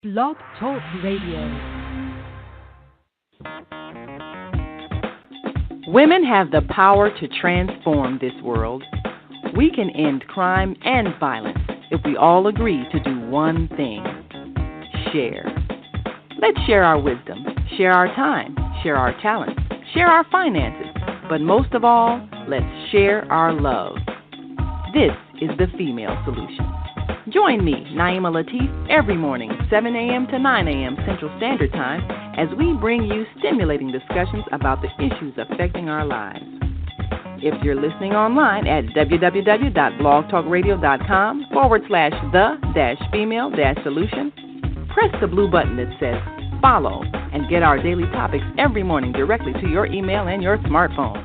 Blog Talk Radio. Women have the power to transform this world. We can end crime and violence if we all agree to do one thing: share. Let's share our wisdom, share our time, share our talents, share our finances, but most of all, let's share our love. This is the Female Solution. Join me, Naima Latif, every morning, 7 a.m. to 9 a.m. Central Standard Time, as we bring you stimulating discussions about the issues affecting our lives. If you're listening online at www.blogtalkradio.com/the-female-solution, press the blue button that says follow and get our daily topics every morning directly to your email and your smartphone.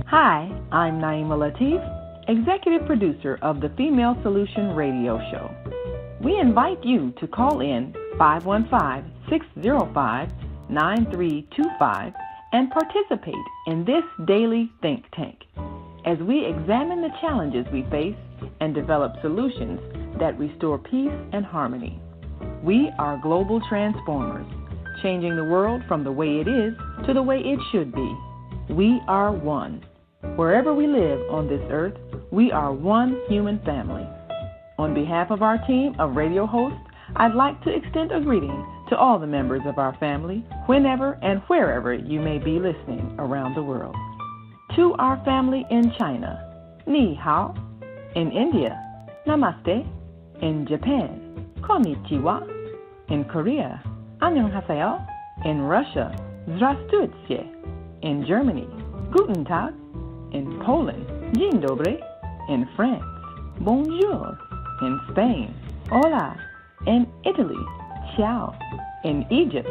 Hi, I'm Naima Latif, Executive Producer of the Female Solution Radio Show. We invite you to call in 515-605-9325 and participate in this daily think tank as we examine the challenges we face and develop solutions that restore peace and harmony. We are global transformers, changing the world from the way it is to the way it should be. We are one. Wherever we live on this earth, we are one human family. On behalf of our team of radio hosts, I'd like to extend a greeting to all the members of our family, whenever and wherever you may be listening around the world. To our family in China, Ni Hao. In India, Namaste. In Japan, Konnichiwa. In Korea, Annyeonghaseyo. In Russia, Здравствуйте. In Germany, Guten Tag. In Poland, Dzień dobry. In France, bonjour. In Spain, hola. In Italy, ciao. In Egypt,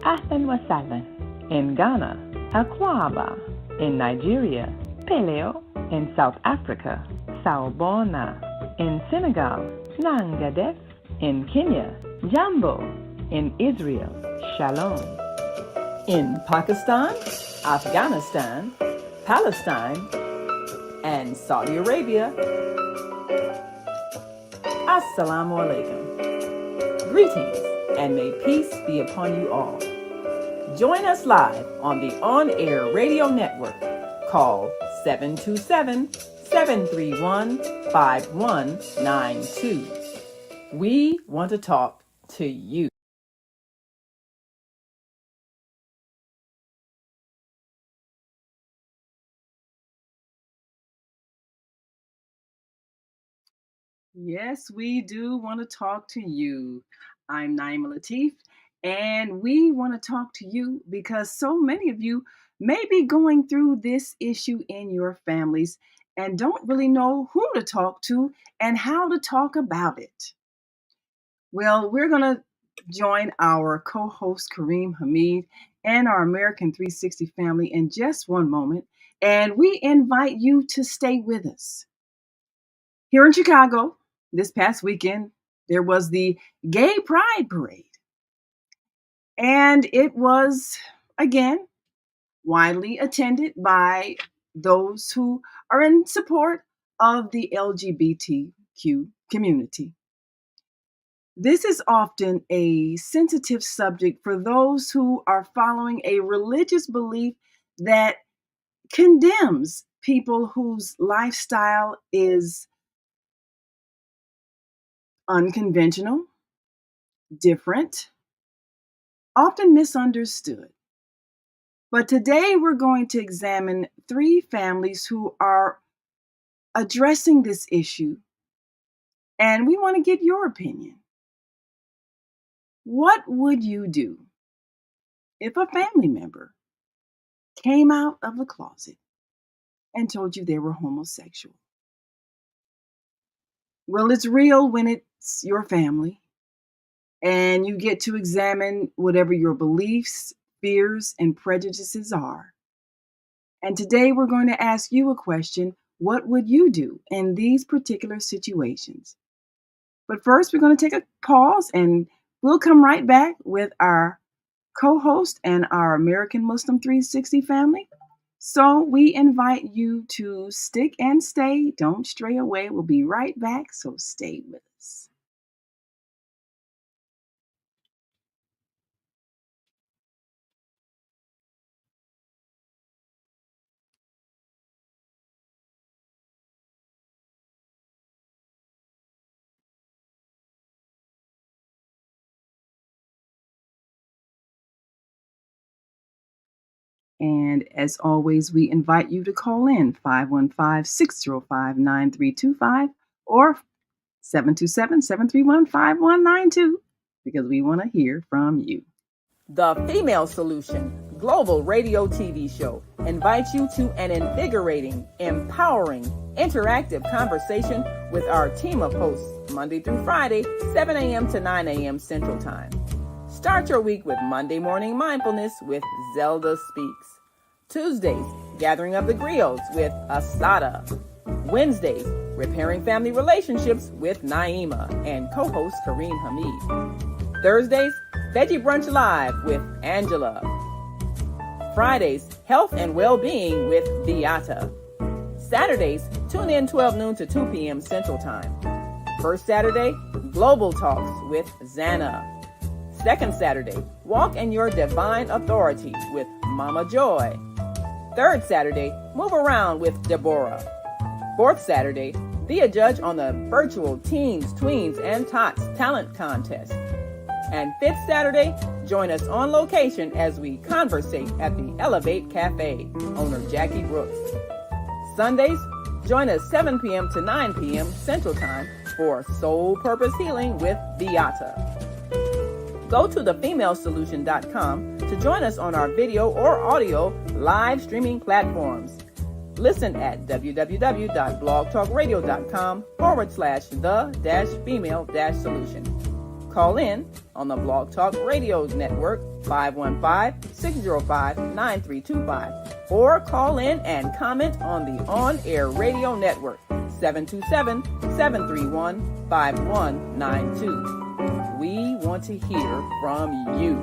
ahlan wa sahlan. In Ghana, akwaba. In Nigeria, peleo. In South Africa, sawubona. In Senegal, nangadef. In Kenya, jambo. In Israel, shalom. In Pakistan, Afghanistan, Palestine, and Saudi Arabia, Assalamu alaikum. Greetings, and may peace be upon you all. Join us live on the on-air radio network called 727-731-5192. We want to talk to you. Yes, we do want to talk to you. I'm Naima Latif, and we want to talk to you because so many of you may be going through this issue in your families and don't really know who to talk to and how to talk about it. Well, we're going to join our co-host Kareem Hamid and our American 360 family in just one moment, and we invite you to stay with us. Here in Chicago, this past weekend, there was the Gay Pride Parade. And it was, again, widely attended by those who are in support of the LGBTQ community. This is often a sensitive subject for those who are following a religious belief that condemns people whose lifestyle is unconventional, different, often misunderstood. But today we're going to examine 3 families who are addressing this issue, and we want to get your opinion. What would you do if a family member came out of the closet and told you they were homosexual? Well, it's real when it's your family, and you get to examine whatever your beliefs, fears, and prejudices are. And today we're going to ask you a question: what would you do in these particular situations? But first, we're going to take a pause, and we'll come right back with our co-host and our American Muslim 360 family. So we invite you to stick and stay. Don't stray away. We'll be right back, so stay with us. And as always, we invite you to call in 515-605-9325 or 727-731-5192 because we want to hear from you. The Female Solution Global Radio TV show invites you to an invigorating, empowering, interactive conversation with our team of hosts Monday through Friday, 7 a.m. to 9 a.m. Central Time. Start your week with Monday Morning Mindfulness with Zelda Speaks. Tuesdays, Gathering of the Griots with Asada. Wednesdays, Repairing Family Relationships with Naima and co-host Kareem Hamid. Thursdays, Veggie Brunch Live with Angela. Fridays, Health and Well-Being with Beata. Saturdays, tune in 12 noon to 2 p.m. Central Time. First Saturday, Global Talks with Zana. Second Saturday, Walk in Your Divine Authority with Mama Joy. Third Saturday, Move Around with Deborah. Fourth Saturday, be a judge on the virtual Teens, Tweens, and Tots Talent Contest. And fifth Saturday, join us on location as we conversate at the Elevate Cafe, owner Jackie Brooks. Sundays, join us 7 p.m. to 9 p.m. Central Time for Soul Purpose Healing with Beata. Go to thefemalesolution.com to join us on our video or audio live streaming platforms. Listen at www.blogtalkradio.com/the-female-solution. Call in on the Blog Talk Radio Network 515-605-9325 or call in and comment on the On-Air Radio Network 727-731-5192. We want to hear from you.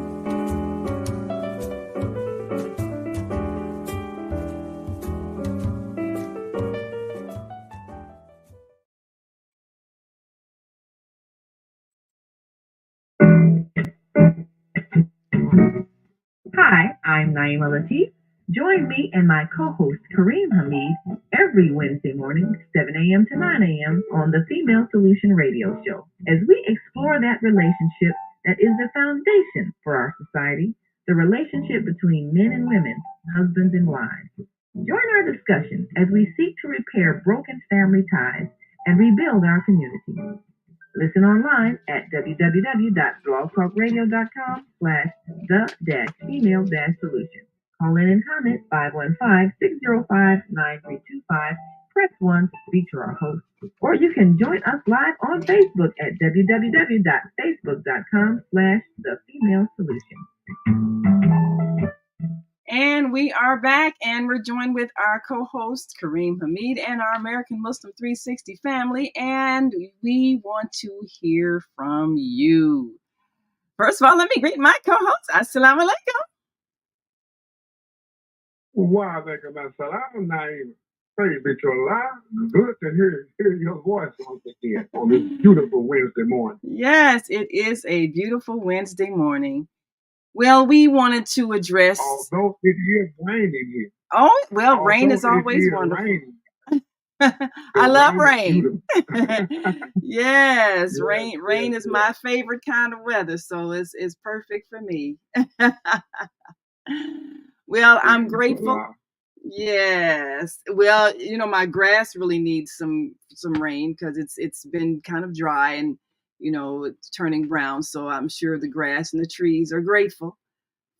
Hi, I'm Naima Latif. Join me and my co-host Kareem Hamid every Wednesday morning, 7 a.m. to 9 a.m. on the Female Solution Radio Show as we explore that relationship that is the foundation for our society, the relationship between men and women, husbands and wives. Join our discussion as we seek to repair broken family ties and rebuild our community. Listen online at www.blogtalkradio.com/the-female-solution. Call in and comment 515-605-9325. Press 1 to speak to our host. Or you can join us live on Facebook at www.facebook.com/the-female-solution. And we are back, and we're joined with our co-host, Kareem Hamid, and our American Muslim 360 family, and we want to hear from you. First of all, let me greet my co-host. Assalamu alaikum. Wa alaikum assalam, Naima. Praise be to Allah. Good to hear your voice once again on this beautiful Wednesday morning. Yes, it is a beautiful Wednesday morning. Well, we wanted to address... Although it is raining here. Oh, well, rain is always wonderful. I love rain. Yes, rain is my favorite kind of weather, so it's perfect for me. Well, I'm grateful. Yes. Well, my grass really needs some rain because it's been kind of dry and it's turning brown. So I'm sure the grass and the trees are grateful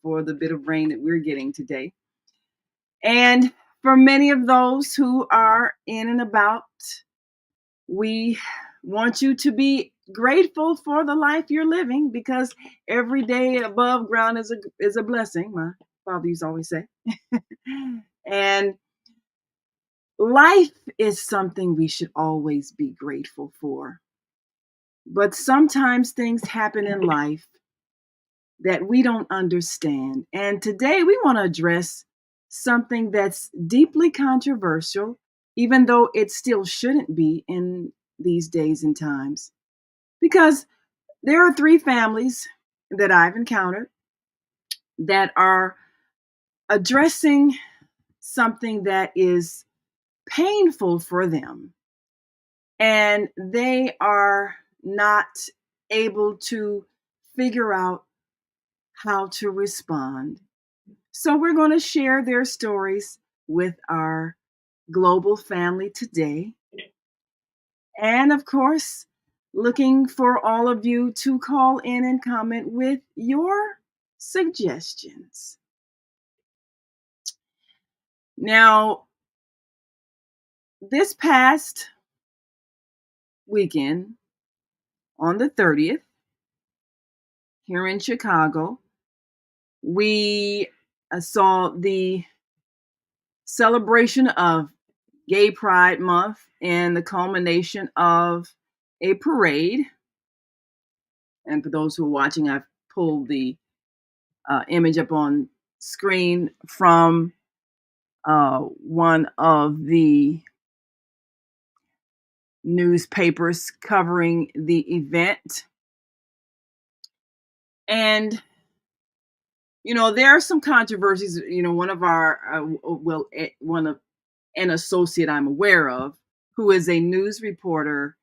for the bit of rain that we're getting today. And for many of those who are in and about, we want you to be grateful for the life you're living because every day above ground is a blessing. My father used to always say. And life is something we should always be grateful for. But sometimes things happen in life that we don't understand. And today we want to address something that's deeply controversial, even though it still shouldn't be in these days and times. Because there are 3 families that I've encountered that are addressing something that is painful for them. And they are not able to figure out how to respond. So we're going to share their stories with our global family today. And of course, looking for all of you to call in and comment with your suggestions. Now, this past weekend, on the 30th, here in Chicago, we saw the celebration of Gay Pride Month and the culmination of a parade. And for those who are watching, I've pulled the image up on screen from one of the newspapers covering the event. And, you know, there are some controversies. You know, one of our, an associate I'm aware of, who is a news reporter,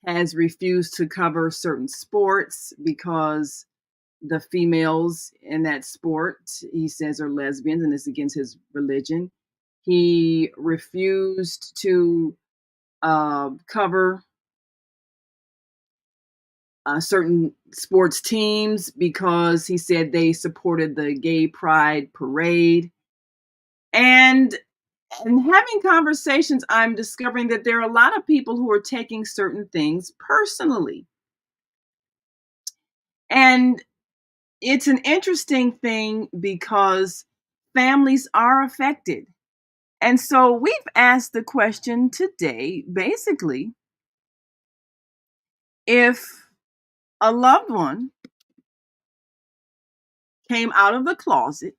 has refused to cover certain sports because the females in that sport, he says, are lesbians, and it's against his religion. He refused to cover certain sports teams because he said they supported the gay pride parade. And having conversations, I'm discovering that there are a lot of people who are taking certain things personally. And it's an interesting thing because families are affected. And so we've asked the question today, basically, if a loved one came out of the closet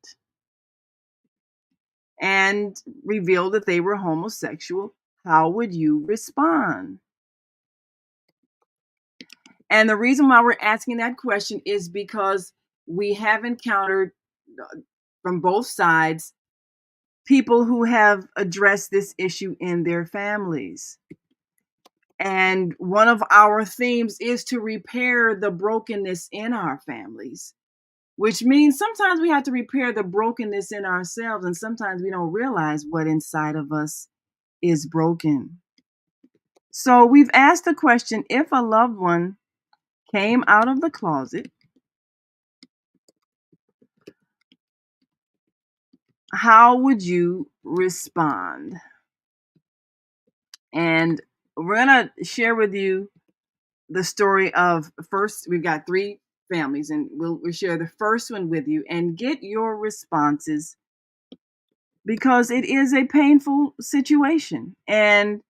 and revealed that they were homosexual, how would you respond? And the reason why we're asking that question is because we have encountered from both sides people who have addressed this issue in their families. And one of our themes is to repair the brokenness in our families, which means sometimes we have to repair the brokenness in ourselves, and sometimes we don't realize what inside of us is broken. So we've asked the question, if a loved one came out of the closet, how would you respond? And we're going to share with you the story of, first, we've got 3 families, and we'll share the first one with you and get your responses, because it is a painful situation. And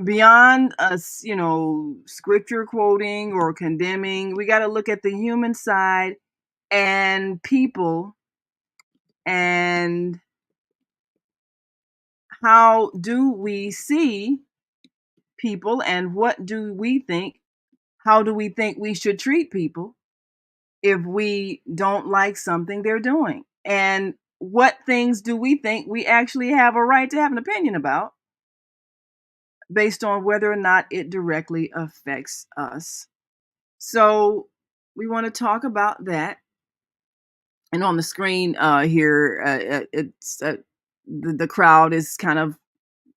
beyond us, you know, scripture quoting or condemning, we got to look at the human side and people, and how do we see people, and what do we think, how do we think we should treat people if we don't like something they're doing? And what things do we think we actually have a right to have an opinion about based on whether or not it directly affects us? So we want to talk about that. And on the screen here, it's the crowd is kind of,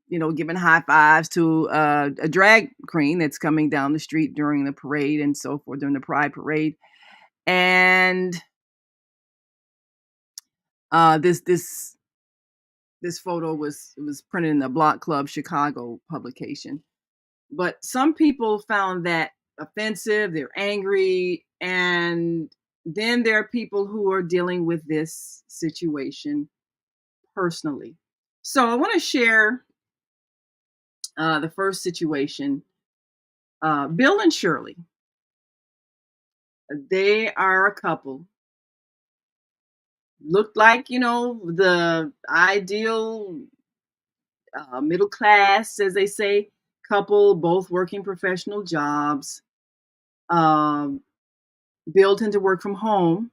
you know, giving high fives to a drag queen that's coming down the street during the parade and so forth, during the Pride Parade. And this photo was printed in the Block Club Chicago publication. But some people found that offensive, they're angry, and then there are people who are dealing with this situation personally. So I want to share the first situation. Bill and Shirley, they are a couple. Looked like, you know, the ideal middle class, as they say, couple, both working professional jobs. Bill tended to work from home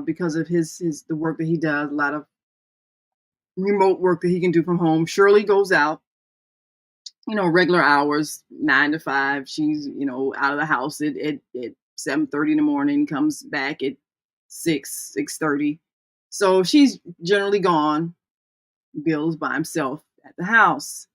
because of the work that he does, a lot of remote work that he can do from home. Shirley goes out, you know, regular hours, 9 to 5. She's, you know, out of the house at 7:30 in the morning, comes back at 6:30. So she's generally gone. Bill's by himself at the house.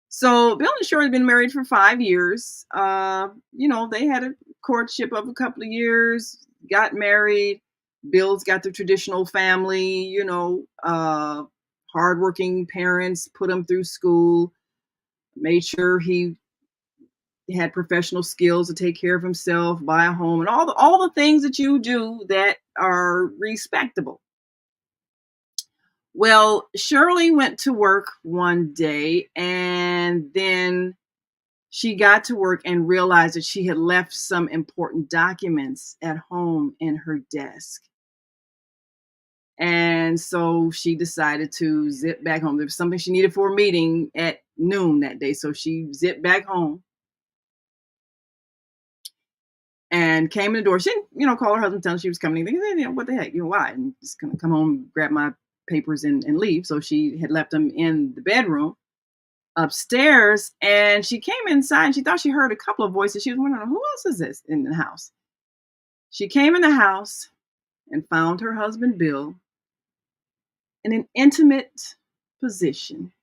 So Bill and Shirley had been married for 5 years. They had a courtship of a couple of years, got married. Bill's got the traditional family, hardworking parents, put him through school, made sure he had professional skills to take care of himself, buy a home, and all the things that you do that are respectable. Well, Shirley went to work one day, and then she got to work and realized that she had left some important documents at home in her desk. And so she decided to zip back home. There was something she needed for a meeting at noon that day. So she zipped back home and came in the door. She didn't, call her husband, tell him she was coming. What the heck? Why? And just gonna come home, grab my papers and leave. So she had left them in the bedroom upstairs, and she came inside and she thought she heard a couple of voices. She was wondering, who else is this in the house? She came in the house and found her husband, Bill, in an intimate position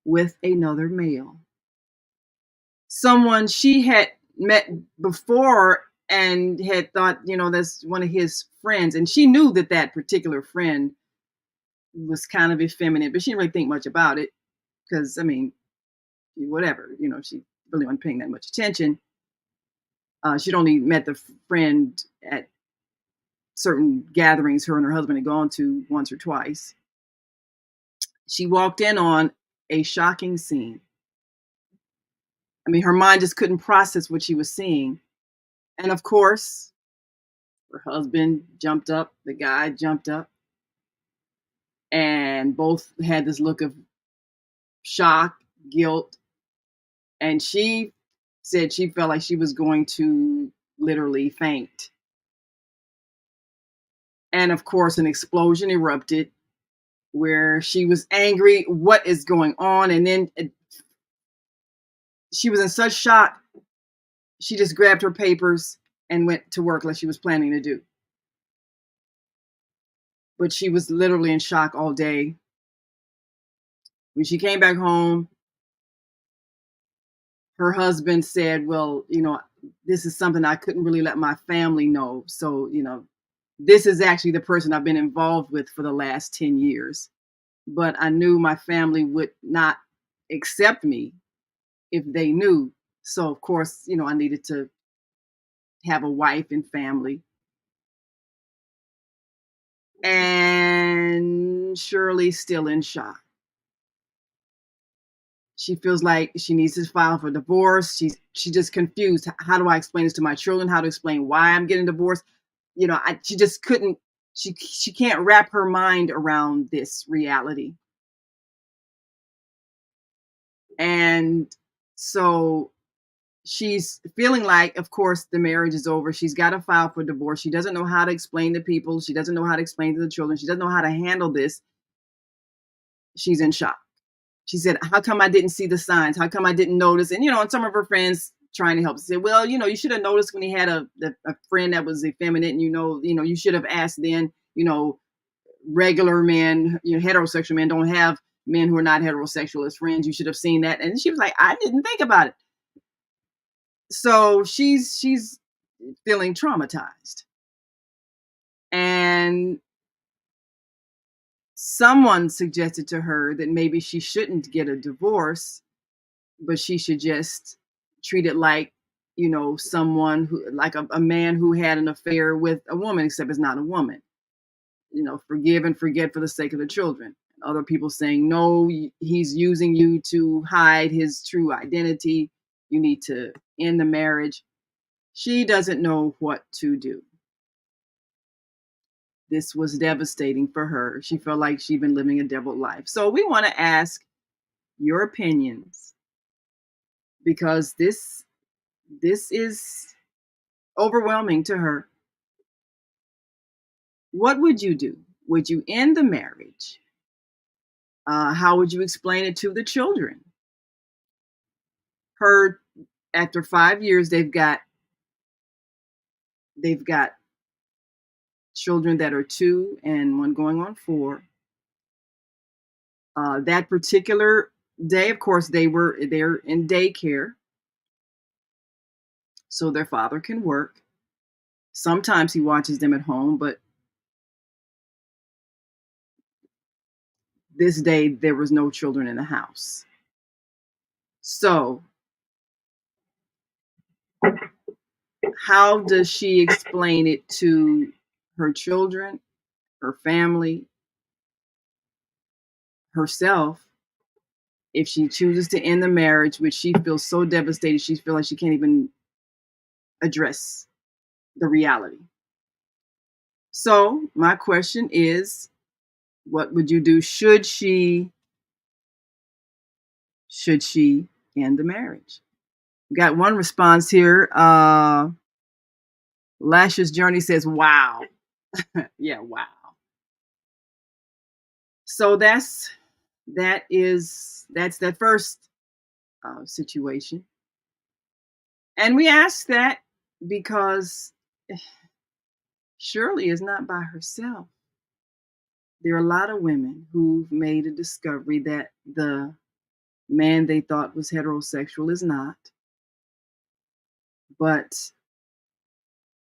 with another male. Someone she had met before and had thought, that's one of his friends. And she knew that particular friend was kind of effeminate, but she didn't really think much about it because, whatever, she really wasn't paying that much attention. She'd only met the friend at certain gatherings her and her husband had gone to once or twice. She walked in on a shocking scene. Her mind just couldn't process what she was seeing. And of course, her husband jumped up, the guy jumped up, and both had this look of shock, guilt. And she said she felt like she was going to literally faint. And of course, an explosion erupted where she was angry. What is going on? And then she was in such shock, she just grabbed her papers and went to work like she was planning to do. But she was literally in shock all day. When she came back home, her husband said, well, this is something I couldn't really let my family know. So, this is actually the person I've been involved with for the last 10 years. But I knew my family would not accept me if they knew. So, of course, I needed to have a wife and family. And Shirley's still in shock. She feels like she needs to file for divorce. She's just confused. How do I explain this to my children? How to explain why I'm getting divorced? She just couldn't. She can't wrap her mind around this reality. And so she's feeling like, of course, the marriage is over. She's got to file for divorce. She doesn't know how to explain to people. She doesn't know how to explain to the children. She doesn't know how to handle this. She's in shock. She said, how come I didn't see the signs? How come I didn't notice? And, and some of her friends trying to help said, well, you should have noticed when he had a friend that was effeminate, and, you should have asked then, regular men, heterosexual men don't have men who are not heterosexual as friends. You should have seen that. And she was like, I didn't think about it. So she's feeling traumatized. And someone suggested to her that maybe she shouldn't get a divorce, but she should just treat it like, someone who, like a man who had an affair with a woman, except it's not a woman. Forgive and forget for the sake of the children. Other people saying, no, he's using you to hide his true identity. You need to end the marriage. She doesn't know what to do. This was devastating for her. She felt like she'd been living a double life. So we want to ask your opinions, because this is overwhelming to her. What would you do? Would you end the marriage? How would you explain it to the children? After 5 years, they've got children that are 2 and one going on 4. That particular day, of course, they're in daycare, so their father can work. Sometimes he watches them at home, but this day there was no children in the house. So how does she explain it to her children, her family, herself, if she chooses to end the marriage, which she feels so devastated, she feels like she can't even address the reality? So my question is, what would you do? Should she end the marriage? We got one response here. Lash's Journey says, wow. Yeah, wow. So that's that first situation. And we ask that because Shirley is not by herself. There are a lot of women who've made a discovery that the man they thought was heterosexual is not, but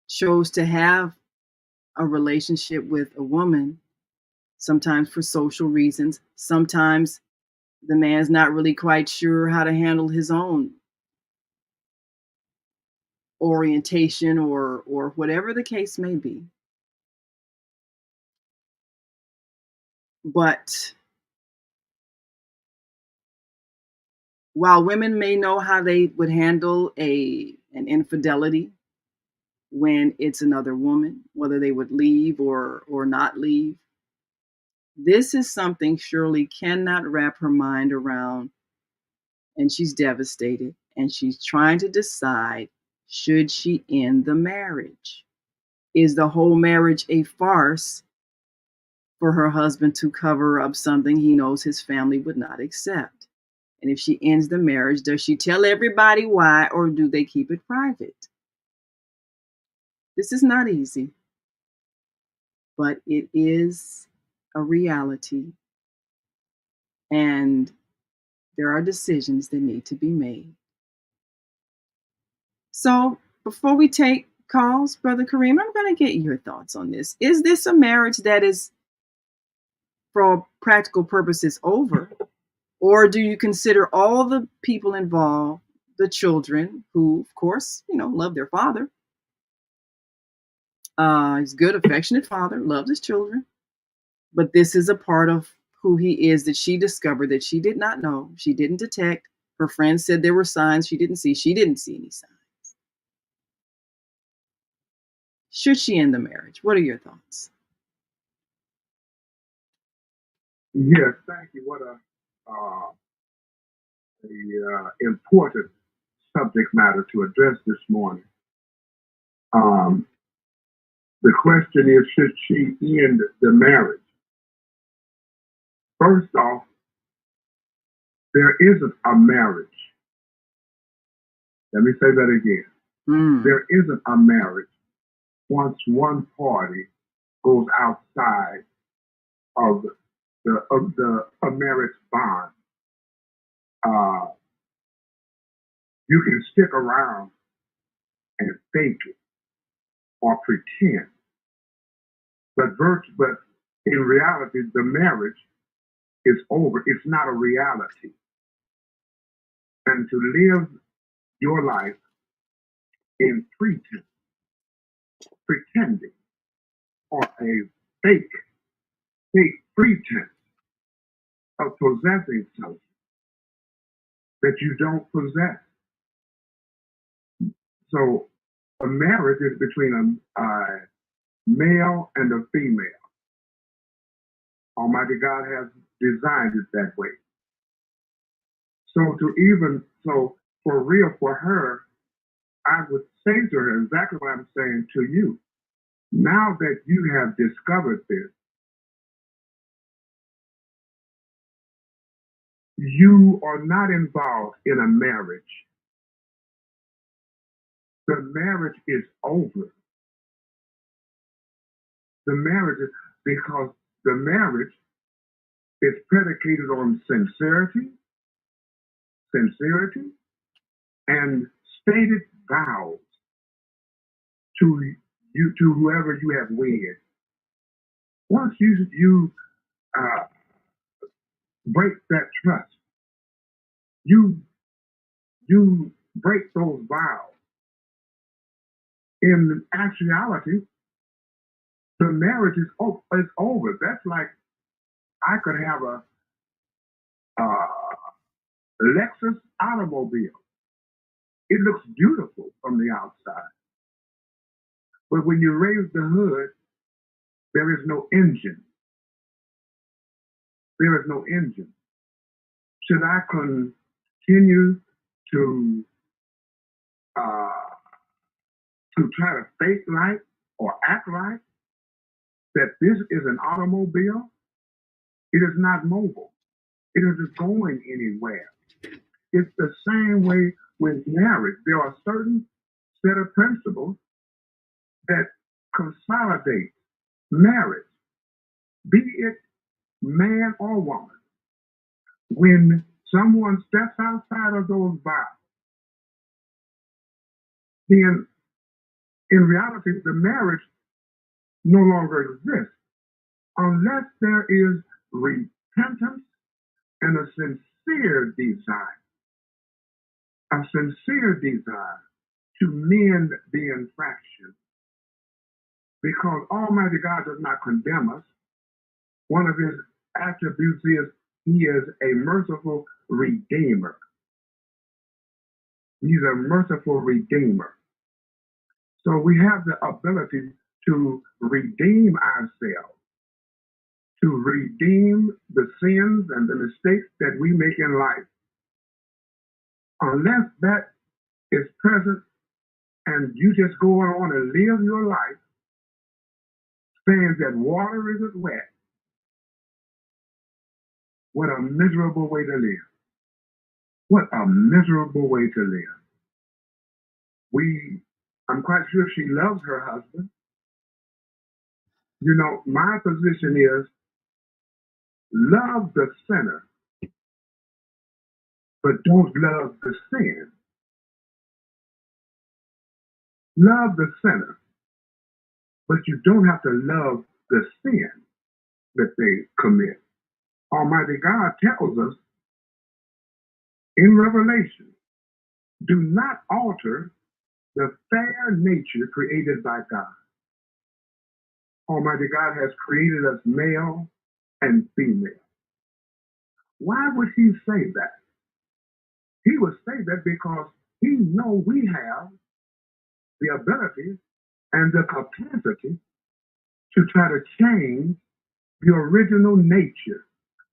chose to have a relationship with a woman, sometimes for social reasons. Sometimes the man's not really quite sure how to handle his own orientation or whatever the case may be. But while women may know how they would handle an infidelity when it's another woman, whether they would leave or not leave, this is something Shirley cannot wrap her mind around, and she's devastated, and she's trying to decide, should she end the marriage? Is the whole marriage a farce for her husband to cover up something he knows his family would not accept? And if she ends the marriage, does she tell everybody why, or do they keep it private? This is not easy, but it is a reality. And there are decisions that need to be made. So before we take calls, Brother Kareem, I'm going to get your thoughts on this. Is this a marriage that is, for practical purposes, over? Or do you consider all the people involved, the children, who, of course, love their father? He's a good, affectionate father, loves his children. But this is a part of who he is that she discovered that she did not know. She didn't detect. Her friends said there were signs she didn't see. She didn't see any signs. Should she end the marriage? What are your thoughts? Yes, thank you. What a important subject matter to address this morning. The question is, should she end the marriage? First off, there isn't a marriage. Let me say that again. There isn't a marriage once one party goes outside of the marriage bond. You can stick around and fake it or pretend, but in reality, the marriage is over. It's not a reality. And to live your life in pretense, pretending, or a fake pretense of possessing something that you don't possess. So a marriage is between a male and a female. Almighty God has designed it that way. So for real, for her, I would say to her exactly what I'm saying to you. Now that you have discovered this, you are not involved in a marriage. The marriage is over. the marriage, because the marriage is predicated on sincerity, and stated vows to you, to whoever you have wed. Once you break that trust, you break those vows. In actuality, the marriage is over. That's like I could have a Lexus automobile. It looks beautiful from the outside, but when you raise the hood, there is no engine. There is no engine. Should I continue to try to fake like or act like that this is an automobile? It is not mobile. It isn't going anywhere. It's the same way with marriage. There are certain set of principles that consolidate marriage, be it man or woman. When someone steps outside of those vows, then in reality, the marriage no longer exists unless there is repentance and a sincere desire to mend the infraction. Because Almighty God does not condemn us. One of his attributes is he is a merciful redeemer. He's a merciful redeemer. So we have the ability to redeem ourselves, to redeem the sins and the mistakes that we make in life. Unless that is present and you just go on and live your life saying that water isn't wet, what a miserable way to live. What a miserable way to live. I'm quite sure she loves her husband. You know, my position is love the sinner, but don't love the sin. Love the sinner, but you don't have to love the sin that they commit. Almighty God tells us in Revelation, do not alter the fair nature created by God. Almighty God has created us male and female. Why would he say that? He would say that because he knows we have the ability and the capacity to try to change the original nature,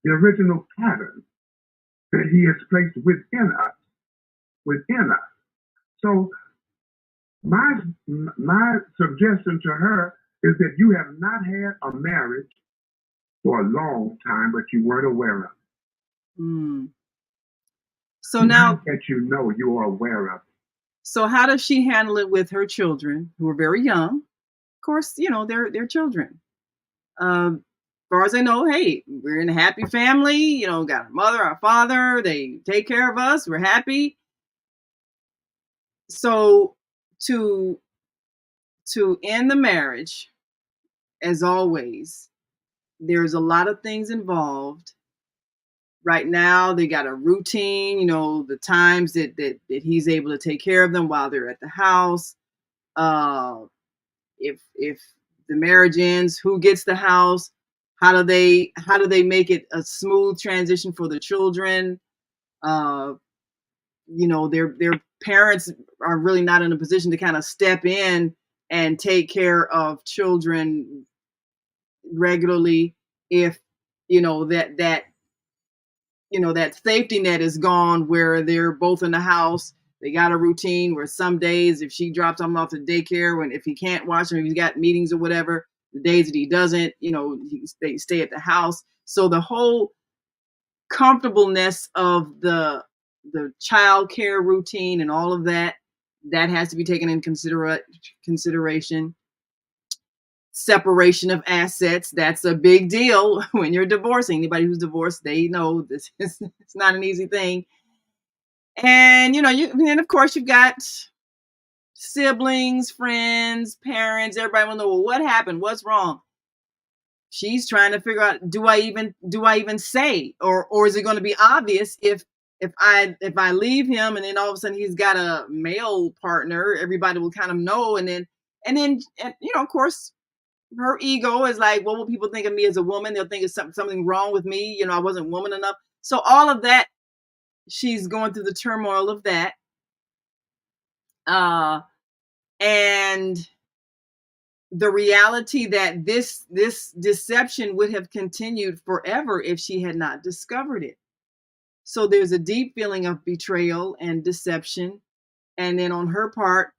the original pattern that he has placed within us. So my suggestion to her is that you have not had a marriage for a long time, but you weren't aware of it. Mm. So now that you are aware of it. So how does she handle it with her children, who are very young? Of course, they're children. As far as I know, hey, we're in a happy family. Got our mother, our father. They take care of us. We're happy. So to end the marriage, as always, there's a lot of things involved. Right now, they got a routine, the times that he's able to take care of them while they're at the house. If the marriage ends, who gets the house? How do they make it a smooth transition for the children? Their parents are really not in a position to kind of step in and take care of children regularly if that safety net is gone where they're both in the house. They got a routine where some days if she drops him off to daycare, if he can't watch him, if he's got meetings or whatever, the days that he doesn't, they stay at the house. So the whole comfortableness of the child care routine and all of that has to be taken in consideration. separation of assets. That's a big deal when you're divorcing. Anybody who's divorced, they know this is it's not an easy thing. And and of course you've got siblings, friends, parents, everybody will know, well, what happened? What's wrong? She's trying to figure out, do I even say, or is it going to be obvious if I leave him and then all of a sudden he's got a male partner, everybody will kind of know, and then of course her ego is like, what will people think of me as a woman? They'll think it's something wrong with me. I wasn't woman enough. So all of that, she's going through the turmoil of that. And the reality that this deception would have continued forever if she had not discovered it. So there's a deep feeling of betrayal and deception. And then on her part,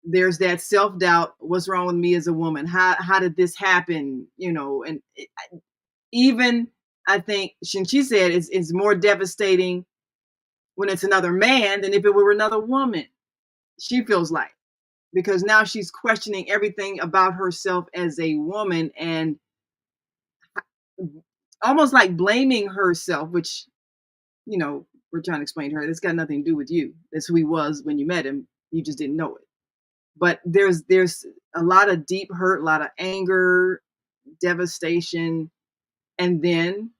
there's that self-doubt. What's wrong with me as a woman? How did this happen? And even I think she said it's more devastating when it's another man than if it were another woman. She feels like, because now she's questioning everything about herself as a woman and almost like blaming herself, which, we're trying to explain to her, it's got nothing to do with you. That's who he was when you met him. You just didn't know it. But there's a lot of deep hurt, a lot of anger, devastation. And then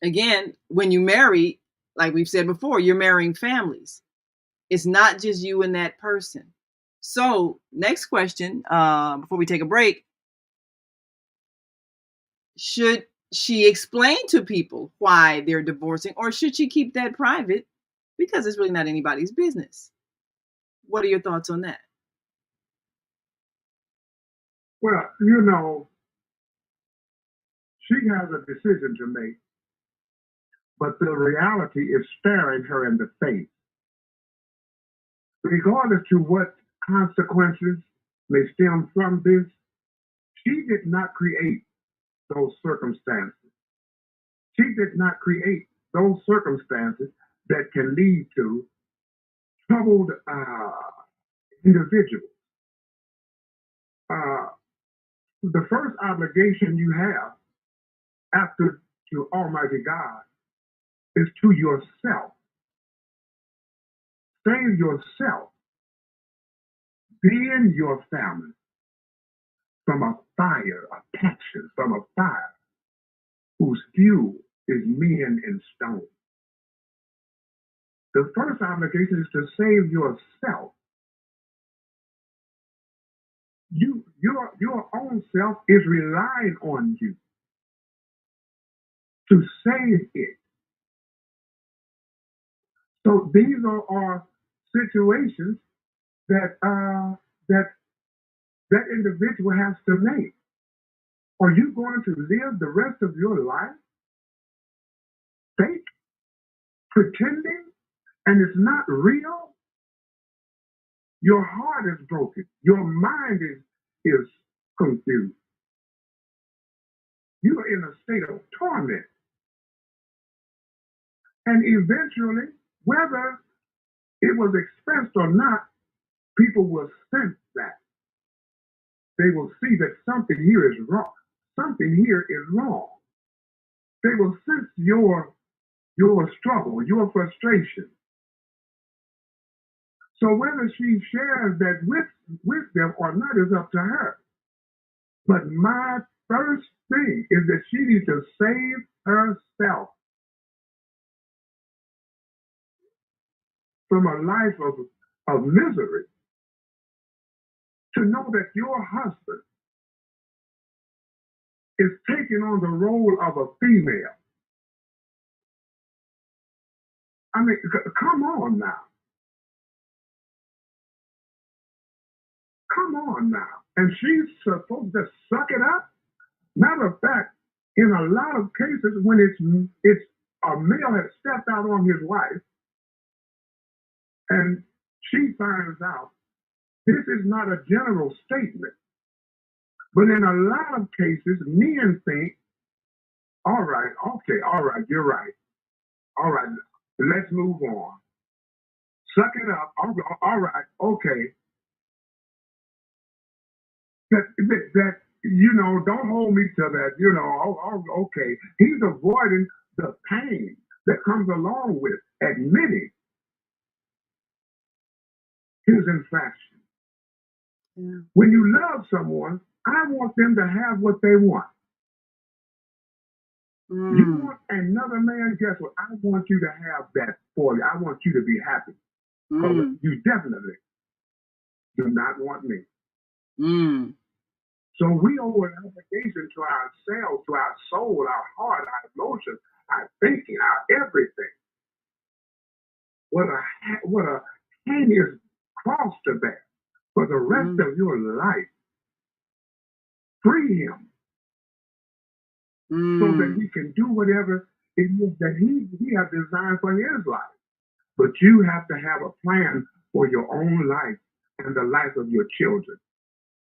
again, when you marry, like we've said before, you're marrying families. It's not just you and that person. So next question, before we take a break, should she explain to people why they're divorcing, or should she keep that private because it's really not anybody's business? What are your thoughts on that? Well, she has a decision to make, but the reality is staring her in the face. Regardless to what consequences may stem from this, she did not create those circumstances. She did not create those circumstances that can lead to troubled individuals. The first obligation you have after to Almighty God is to yourself. Save yourself, then your family, from a fire, a passion, from a fire whose fuel is men and stone. The first obligation is to save yourself. Your own self is relying on you to save it. So these are situations that that individual has to make. Are you going to live the rest of your life fake, pretending, and it's not real? Your heart is broken. Your mind is confused. You are in a state of torment. And eventually, whether it was expressed or not, people will sense that. They will see that something here is wrong. Something here is wrong. They will sense your struggle, your frustration. So whether she shares that with them or not is up to her. But my first thing is that she needs to save herself from a life of misery. To know that your husband is taking on the role of a female. I mean, come on now. Come on now. And she's supposed to suck it up? Matter of fact, in a lot of cases, when it's a male has stepped out on his wife, and she finds out, this is not a general statement. But in a lot of cases, men think, all right, okay, all right, you're right. All right, let's move on. Suck it up. All right, okay. that don't hold me to that, okay. He's avoiding the pain that comes along with admitting his infraction. Yeah. When you love someone, I want them to have what they want. You want another man, guess what? I want you to have that for you. I want you to be happy. You definitely do not want me. So we owe an obligation to ourselves, to our soul, our heart, our emotions, our thinking, our everything. What a heinous cross to bear for the rest of your life. Free him so that he can do whatever it is that he has designed for his life. But you have to have a plan for your own life and the life of your children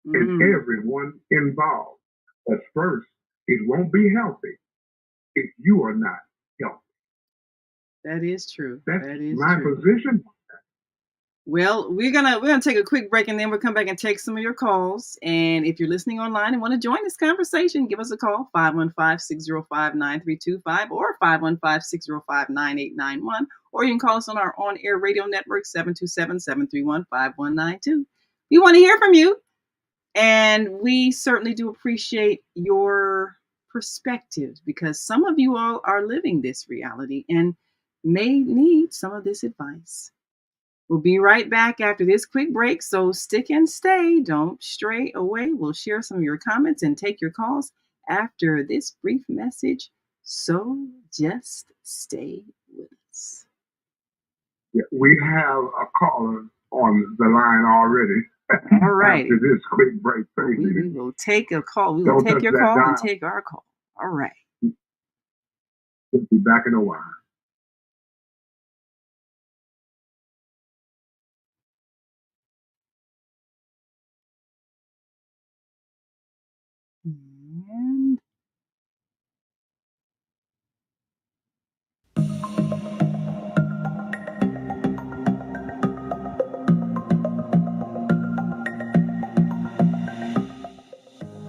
and everyone involved. But first, it won't be healthy if you are not healthy. That is true. That's that is my true. position. Well, we're gonna take a quick break, and then we'll come back and take some of your calls. And if you're listening online and want to join this conversation, give us a call, 515-605-9325 or 515-605-9891. Or you can call us on our on-air radio network, 727-731-5192. We want to hear from you. And we certainly do appreciate your perspectives, because some of you all are living this reality and may need some of this advice. We'll be right back after this quick break, so stick and stay. Don't stray away. We'll share some of your comments and take your calls after this brief message. So just stay with us. Yeah, we have a caller on the line already. All right. After this quick break, we will take a call. We will take your call and take our call. All right. We'll be back in a while. And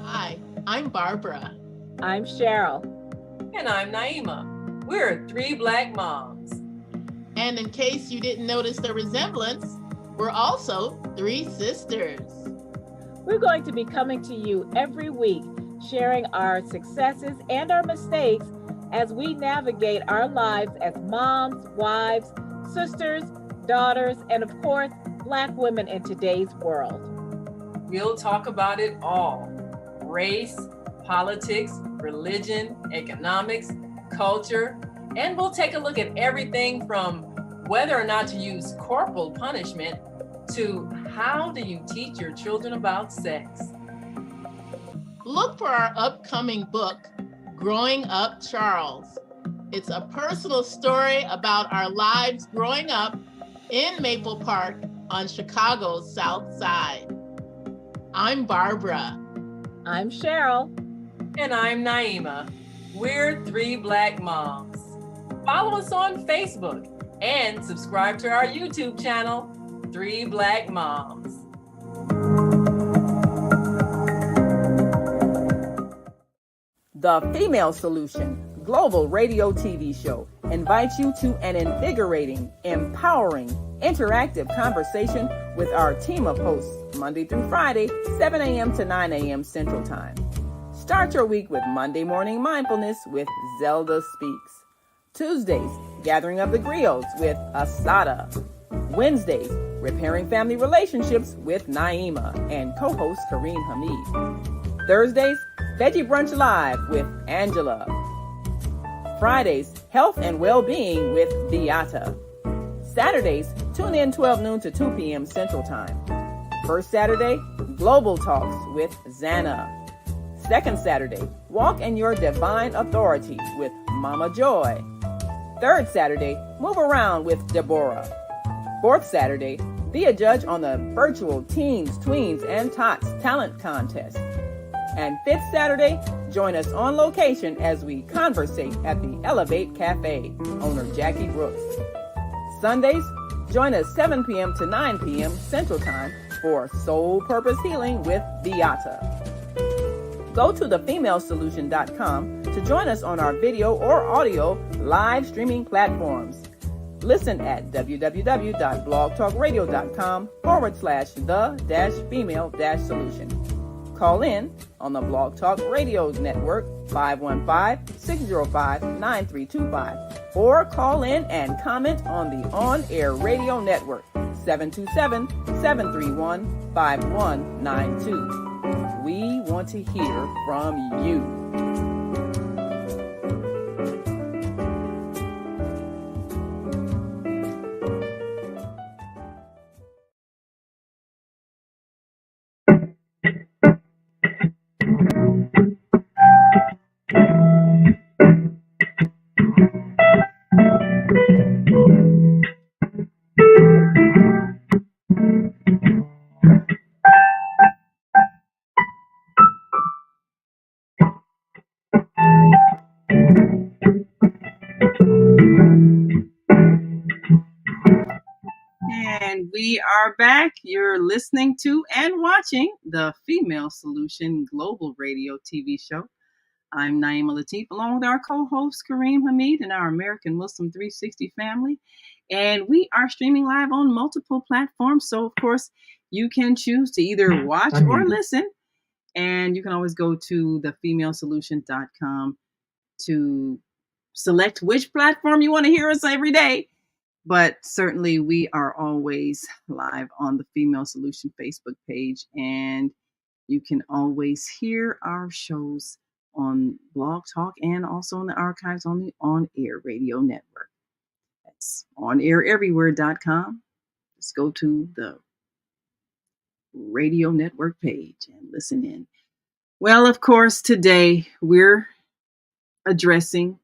Hi, I'm Barbara. I'm Cheryl. And I'm Naima. We're three Black moms. And in case you didn't notice the resemblance, we're also three sisters. We're going to be coming to you every week, sharing our successes and our mistakes as we navigate our lives as moms, wives, sisters, daughters, and of course, Black women in today's world. We'll talk about it all: race, politics, religion, economics, culture, and we'll take a look at everything from whether or not to use corporal punishment to how do you teach your children about sex. Look for our upcoming book, Growing Up Charles. It's a personal story about our lives growing up in Maple Park on Chicago's South Side. I'm Barbara. I'm Cheryl. And I'm Naima. We're three Black moms. Follow us on Facebook and subscribe to our YouTube channel, Three Black Moms. The Female Solution Global Radio TV Show invites you to an invigorating, empowering, interactive conversation with our team of hosts Monday through Friday, 7 a.m. to 9 a.m. Central Time. Start your week with Monday Morning Mindfulness with Zelda Speaks. Tuesdays, Gathering of the Griots with Asada. Wednesdays, Repairing Family Relationships with Naima and co-host Kareem Hamid. Thursdays, Veggie Brunch Live with Angela. Fridays, Health and Well-Being with Beata. Saturdays, tune in 12 noon to 2 p.m. Central Time. First Saturday, Global Talks with Zana. Second Saturday, Walk in Your Divine Authority with Mama Joy. Third Saturday, Move Around with Deborah. Fourth Saturday, be a judge on the virtual Teens, Tweens, and Tots Talent Contest. And fifth Saturday, join us on location as we conversate at the Elevate Cafe, owner Jackie Brooks. Sundays, join us 7 p.m. to 9 p.m. Central Time for Soul Purpose Healing with Beata. Go to thefemalesolution.com to join us on our video or audio live streaming platforms. Listen at www.blogtalkradio.com/the-female-solution. Call in on the Blog Talk Radio Network 515-605-9325 or call in and comment on the On Air Radio Network 727-731-5192. We want to hear from you. And we are back. You're listening to and watching the Female Solution Global Radio TV show. I'm Naima Latif, along with our co-host Kareem Hamid and our American Muslim 360 family. And we are streaming live on multiple platforms. So, of course, you can choose to either watch or listen. And you can always go to thefemalesolution.com to select which platform you want to hear us every day. But certainly we are always live on the Female Solution Facebook page, and you can always hear our shows on Blog Talk and also in the archives on the On Air Radio Network. That's onaireverywhere.com. Just go to the radio network page and listen in. Well, of course, today we're addressing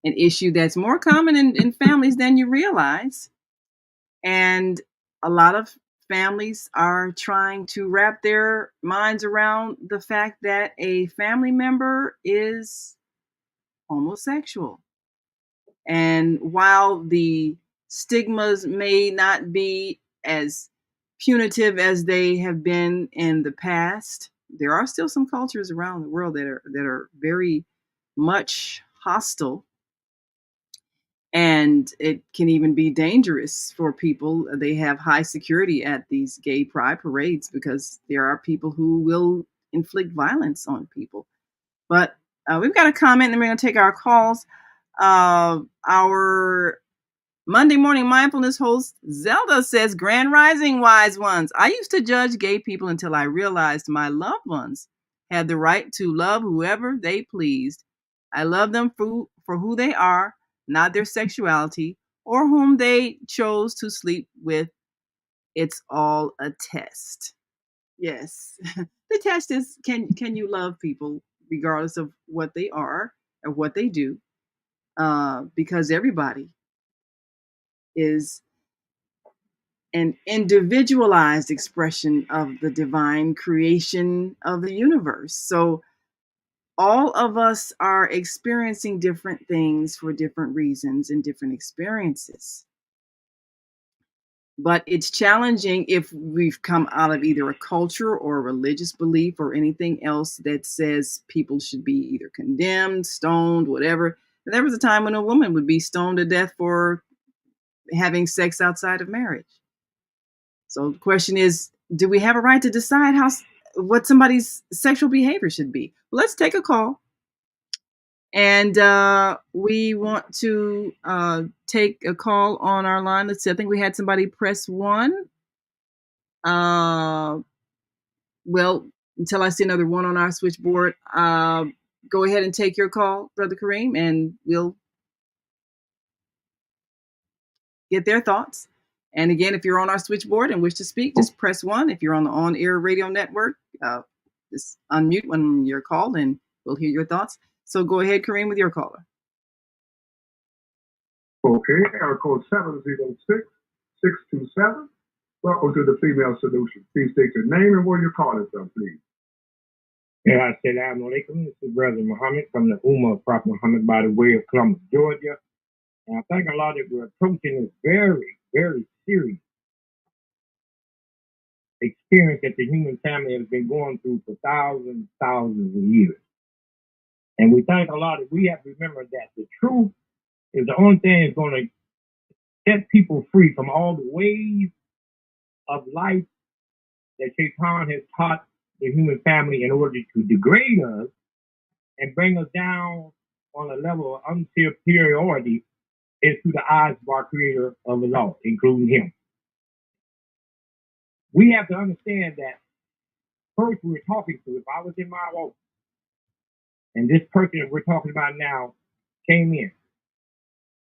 an issue that's more common in families than you realize. And a lot of families are trying to wrap their minds around the fact that a family member is homosexual. And while the stigmas may not be as punitive as they have been in the past, there are still some cultures around the world that are very much hostile. And it can even be dangerous for people. They have high security at these gay pride parades because there are people who will inflict violence on people. But we've got a comment, and we're going to take our calls. Our Monday Morning Mindfulness host, Zelda, says, Grand Rising, wise ones. I used to judge gay people until I realized my loved ones had the right to love whoever they pleased. I love them for who they are, not their sexuality, or whom they chose to sleep with. It's all a test. Yes. The test is, can you love people regardless of what they are or what they do? Because everybody is an individualized expression of the divine creation of the universe. So all of us are experiencing different things for different reasons and different experiences. But it's challenging if we've come out of either a culture or a religious belief or anything else that says people should be either condemned, stoned, whatever. And there was a time when a woman would be stoned to death for having sex outside of marriage. So the question is, do we have a right to decide what somebody's sexual behavior should be? Well, let's take a call. And we want to take a call on our line. Let's see, I think we had somebody press 1. Well, until I see another 1 on our switchboard, go ahead and take your call, Brother Kareem, and we'll get their thoughts. And again, if you're on our switchboard and wish to speak, just press 1. If you're on the On Air Radio Network, just unmute when you're called and we'll hear your thoughts. So go ahead, Kareem, with your caller. Okay, our code 706-627. Welcome to the Female Solution. Please state your name and where you're calling from, please. Yeah, Assalamu alaikum. This is Brother Muhammad from the Ummah of Prophet Muhammad by the way of Columbus, Georgia. And I think a lot of we're approaching is very, very serious. experience that the human family has been going through for thousands of years. And we think a lot of, we have to remember that the truth is the only thing that's going to set people free from all the ways of life that Shaitan has taught the human family in order to degrade us and bring us down on a level of unsuperiority is through the eyes of our Creator of us all, including Him. We have to understand that first we're talking to, if I was in my office and this person that we're talking about now came in,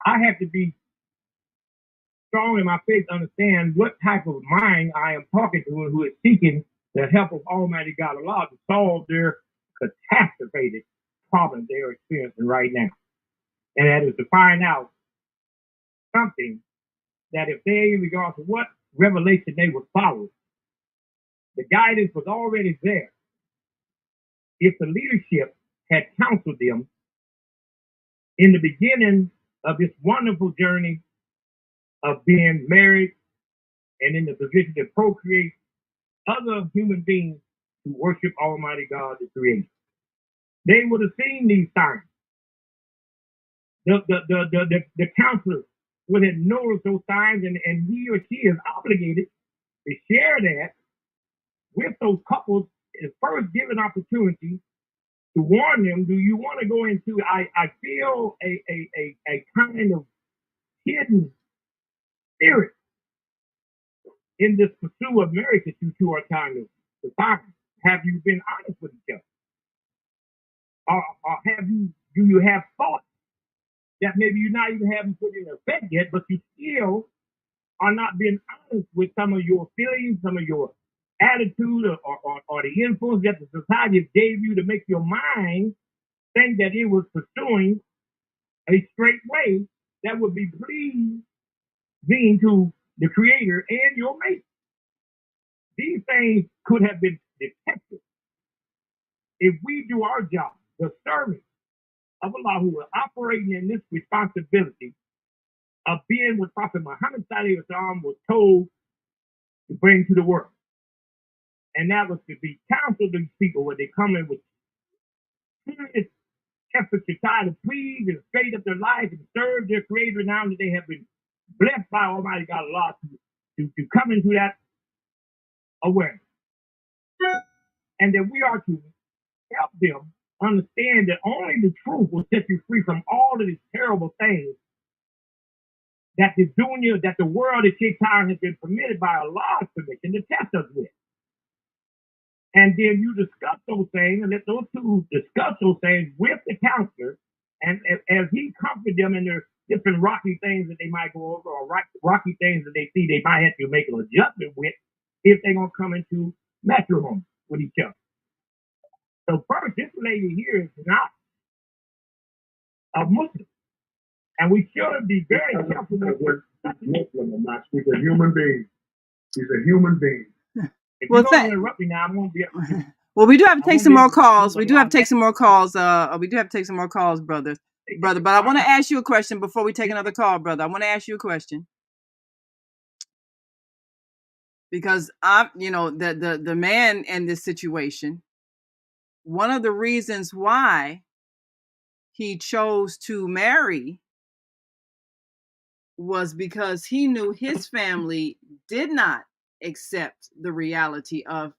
I have to be strong in my faith to understand what type of mind I am talking to and who is seeking the help of Almighty God Allah to solve their catastrophic problem they are experiencing right now. And that is to find out something that if they, regardless of what revelation they would follow, the guidance was already there. If the leadership had counseled them in the beginning of this wonderful journey of being married and in the position to procreate other human beings to worship Almighty God, the Creator, they would have seen these signs. The counselor would have noticed those signs, and he or she is obligated to share that with those couples is first given opportunity to warn them. Do you want to go into, I feel a kind of hidden spirit in this pursuit of marriage that you two are trying to find. Have you been honest with each other? Or do you have thoughts that maybe you not even haven't put in effect yet, but you still are not being honest with some of your feelings, some of your attitude, or the influence that the society gave you to make your mind think that it was pursuing a straight way that would be pleasing to the Creator and your mate. These things could have been detected if we do our job, the service of Allah, who are operating in this responsibility of being what Prophet Muhammad was told to bring to the world. And that was to be counsel these people when they come in with serious efforts to try to please and straighten up their life and serve their Creator now that they have been blessed by Almighty God Allah to come into that awareness. And that we are to help them understand that only the truth will set you free from all of these terrible things that the dunya, that the world of Shaitan has been permitted by Allah's permission to test us with. And then you discuss those things and let those two discuss those things with the counselor. And as he comforts them in their different rocky things that they might go over, or rocky things that they see they might have to make an adjustment with if they're going to come into matrimony with each other. So first, this lady here is not a Muslim. And we should be very careful with Muslim or not. She's a human being. She's a human being. If you don't interrupt me now, I won't be able to. Well, we do have to take some more calls. We do have to take some more calls. We do have to take some more calls, brother. But I want to ask you a question before we take another call, brother. I want to ask you a question. Because the man in this situation, one of the reasons why he chose to marry was because he knew his family did not accept the reality of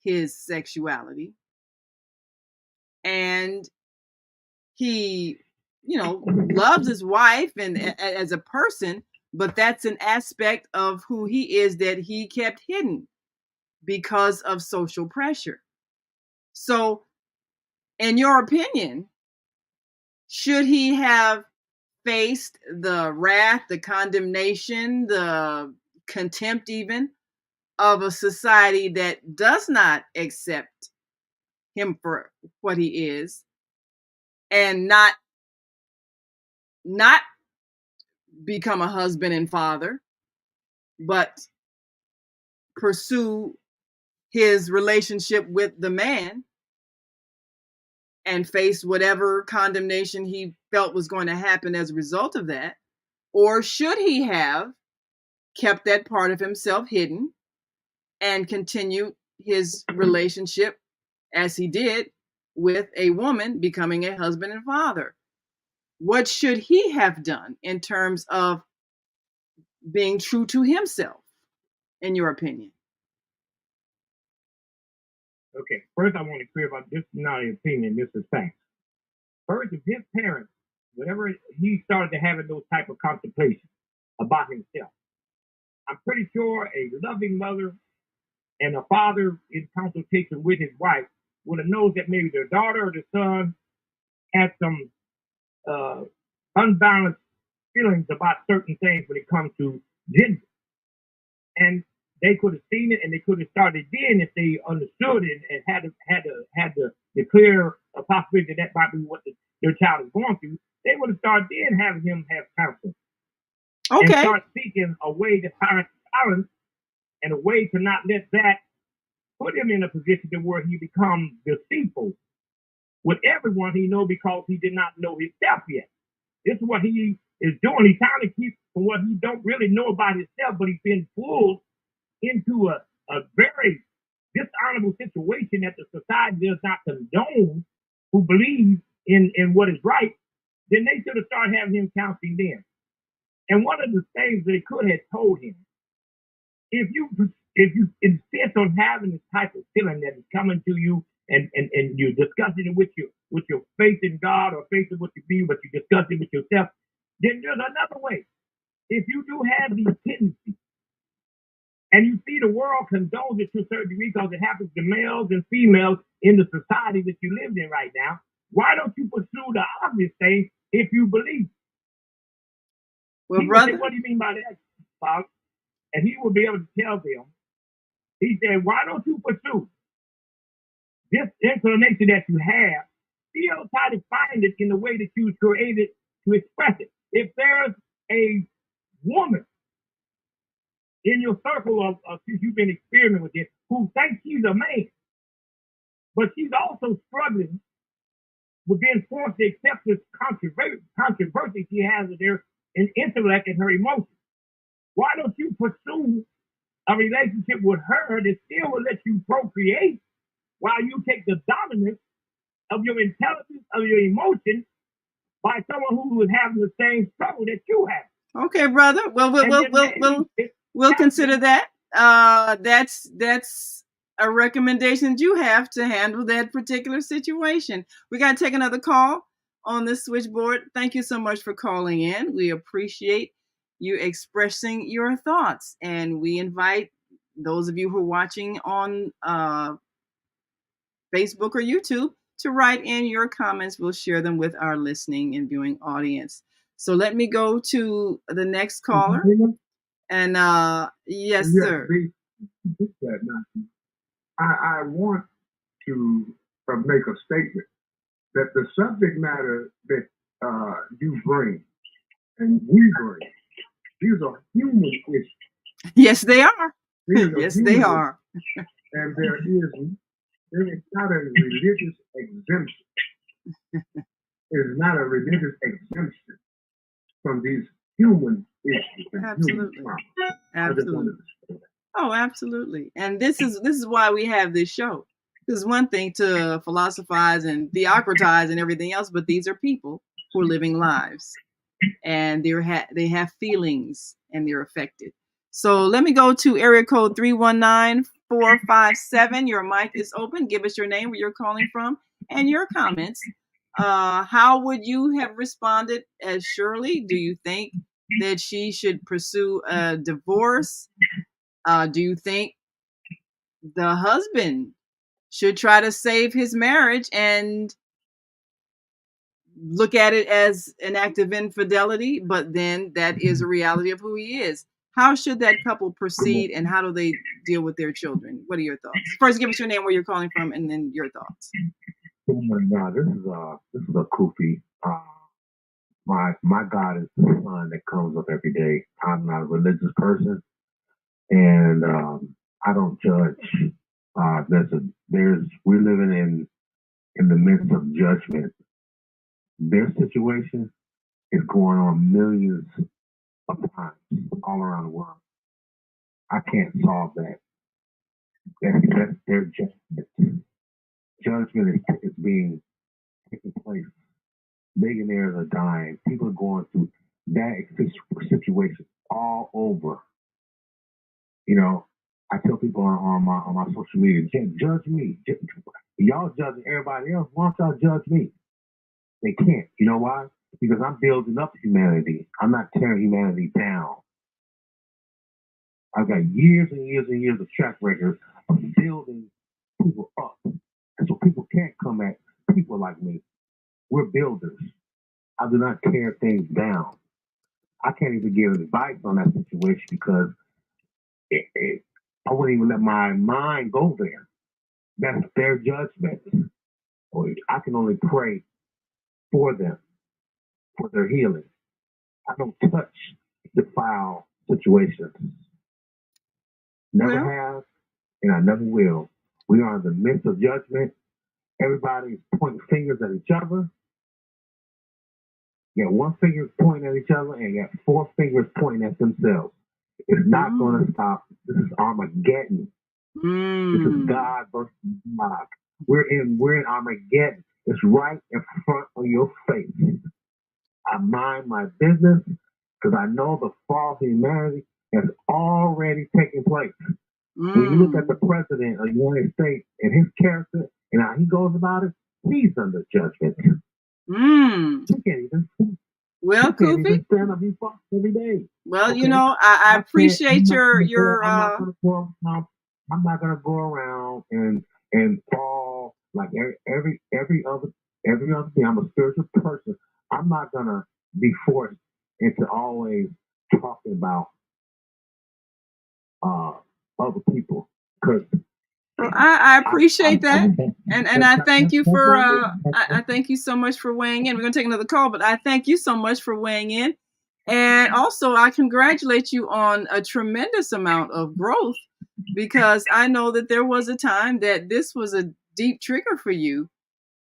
his sexuality. And he, loves his wife and as a person, but that's an aspect of who he is that he kept hidden because of social pressure. So, in your opinion, should he have faced the wrath, the condemnation, the contempt even of a society that does not accept him for what he is, and not become a husband and father, but pursue his relationship with the man and face whatever condemnation he felt was going to happen as a result of that? Or should he have kept that part of himself hidden and continue his relationship as he did with a woman, becoming a husband and father. What should he have done in terms of being true to himself, in your opinion? Okay, first I want to clear about this is not an opinion, this is fact. First, if his parents, whenever he started to having those type of contemplations about himself, I'm pretty sure a loving mother and a father in consultation with his wife would have known that maybe their daughter or their son had some unbalanced feelings about certain things when it comes to gender. And they could have seen it and they could have started then if they understood it and had the clear possibility that might be what their child is going through. They would have started then having him have counseling. Okay. And start seeking a way to parent balance and a way to not let that put him in a position to where he becomes deceitful with everyone he knows because he did not know himself yet. This is what he is doing. He's trying to keep from what he don't really know about himself, but he's been pulled into a very dishonorable situation that the society does not condone, who believes in what is right. Then they should have started having him counseling then. And one of the things they could have told him, if you insist on having this type of feeling that is coming to you and you're discussing it with your faith in God or faith in what you be, but you're discussing it with yourself, then there's another way. If you do have these tendencies and you see the world condones it to a certain degree because it happens to males and females in the society that you live in right now, why don't you pursue the obvious thing if you believe? Well, brother, say, what do you mean by that, Bob? And he will be able to tell them. He said, why don't you pursue this inclination that you have? Still try to find it in the way that you created to express it. If there's a woman in your circle of since you've been experimenting with this, who thinks she's a man, but she's also struggling with being forced to accept this controversy she has with her in intellect and her emotions. Why don't you pursue a relationship with her that still will let you procreate while you take the dominance of your intelligence, of your emotions, by someone who is having the same struggle that you have? Okay, brother. Well, we'll consider that. That's a recommendation you have to handle that particular situation. We got to take another call on the switchboard. Thank you so much for calling in. We appreciate you expressing your thoughts, and we invite those of you who are watching on Facebook or YouTube to write in your comments. We'll share them with our listening and viewing audience. So let me go to the next caller. And yes, sir. I want to make a statement that the subject matter that you bring and we bring, these are human issues. Yes, they are. Yes, they are. And there is not a religious exemption. It is not a religious exemption from these human issues. Absolutely. Absolutely. Oh, absolutely. And this is why we have this show. Because one thing to philosophize and theocratize and everything else, but these are people who are living lives, and they have feelings and they're affected. So let me go to area code 319-457. Your mic is open. Give us your name, where you're calling from, and your comments. How would you have responded as Shirley? Do you think that she should pursue a divorce? Do you think the husband should try to save his marriage and look at it as an act of infidelity, but then that is a reality of who he is? How should that couple proceed, and how do they deal with their children? What are your thoughts? First, give us your name, where you're calling from, and then your thoughts. Oh my God, this is a kufi. My God is the sun that comes up every day. I'm not a religious person, and I don't judge. We're living in the midst of judgment. Their situation is going on millions of times all around the world. I can't solve that. That's their judgment. Judgment is being taking place. Millionaires are dying. People are going through that situation all over. You know, I tell people on my social media, judge me. Y'all judging everybody else. Why don't y'all judge me? They can't. You know why? Because I'm building up humanity. I'm not tearing humanity down. I've got years and years and years of track record of building people up. And so people can't come at people like me. We're builders. I do not tear things down. I can't even give advice on that situation because I wouldn't even let my mind go there. That's their judgment. I can only pray for them, for their healing. I don't touch defile situations. Never have, and I never will. We are in the midst of judgment. Everybody's pointing fingers at each other. You got one finger pointing at each other, and you got four fingers pointing at themselves. It's not going to stop. This is Armageddon. This is God versus God. We're in Armageddon. It's right in front of your face. I mind my business because I know the fall of humanity has already taken place. When you look at the president of the United States and his character and how he goes about it, he's under judgment. You can't even Well, Kofi, stand up and talk every day. Well, okay. I appreciate your I'm not gonna go around and fall like every other thing. I'm a spiritual person. I'm not gonna be forced into always talking about other people because. Well, I appreciate that, and I thank you for I thank you so much for weighing in. We're gonna take another call, but I thank you so much for weighing in, and also I congratulate you on a tremendous amount of growth because I know that there was a time that this was a deep trigger for you,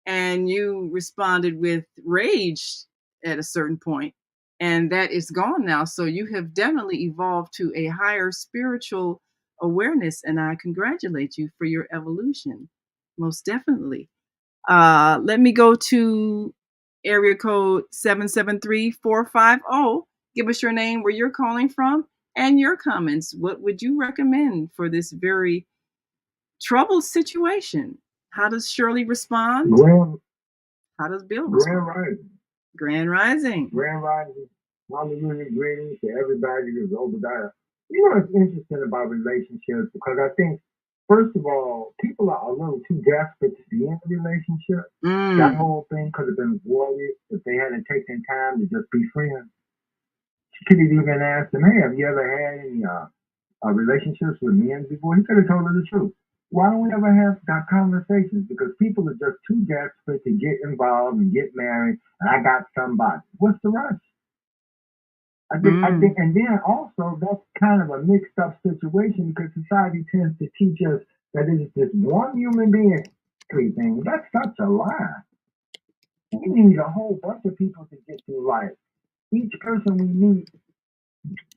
and you responded with rage at a certain point, and that is gone now. So you have definitely evolved to a higher spiritual awareness, and I congratulate you for your evolution, most definitely. Let me go to area code 773-450. Give us your name, where you're calling from, and your comments. What would you recommend for this very troubled situation? How does Shirley respond? How does Bill respond? Grand Rising. Grand Rising. Hallelujah. Greetings to everybody who's Obadiah. You know what's interesting about relationships? Because I think, first of all, people are a little too desperate to be in a relationship. That whole thing could have been avoided if they hadn't taken time to just be friends. She could have even asked him, hey, have you ever had any relationships with men before? He could have told her the truth. Why don't we ever have that conversations? Because people are just too desperate to get involved and get married, and I got somebody. What's the rush? I think, and then also that's kind of a mixed up situation because society tends to teach us that it is this one human being thing. That's such a lie. We need a whole bunch of people to get through life. Each person we meet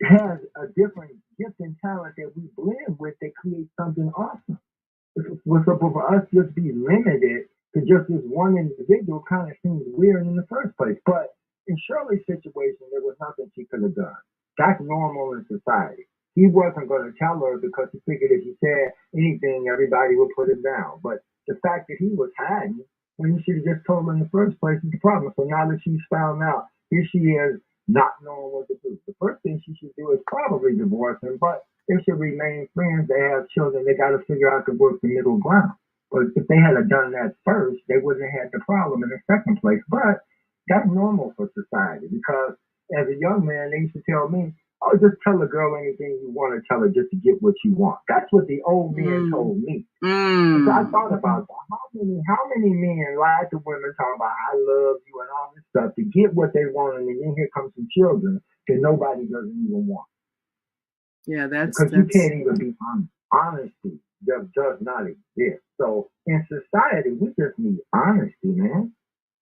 has a different gift and talent that we blend with that creates something awesome. So for us just be limited to just this one individual kind of seems weird in the first place. But in Shirley's situation, there was nothing she could have done. That's normal in society. He wasn't going to tell her because he figured if he said anything, everybody would put him down. But the fact that he was hiding, when he should have just told her in the first place, is the problem. So now that she's found out, here she is not knowing what to do. The first thing she should do is probably divorce him, but they should remain friends. They have children. They got to figure out to work the middle ground. But if they had done that first, they wouldn't have had the problem in the second place. But that's normal for society because as a young man, they used to tell me, oh, just tell a girl anything you want to tell her just to get what you want. That's what the old men told me. So I thought about that. How many men lie to women talking about I love you and all this stuff to get what they want, and then here comes some children that nobody doesn't even want. Yeah, that's because you can't even be honest. Honesty does not exist. So in society, we just need honesty, man.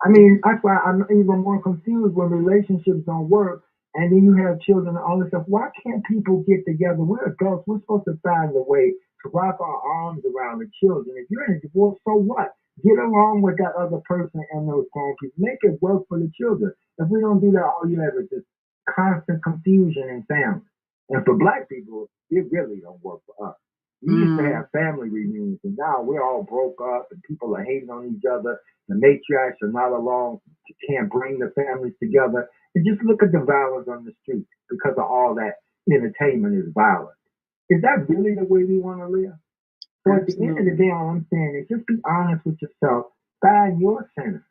I mean, that's why I'm even more confused when relationships don't work and then you have children and all this stuff. Why can't people get together? We're adults. We're supposed to find a way to wrap our arms around the children. If you're in a divorce, so what? Get along with that other person and those grown people. Make it work for the children. If we don't do that, all you have is just constant confusion in families. And for Black people, it really don't work for us. We used to have family reunions, and now we're all broke up, and people are hating on each other. The matriarchs are not along, can't bring the families together. And just look at the violence on the street because of all that entertainment is violent. Is that really the way we want to live? So at the end of the day, all I'm saying is just be honest with yourself. Find your center.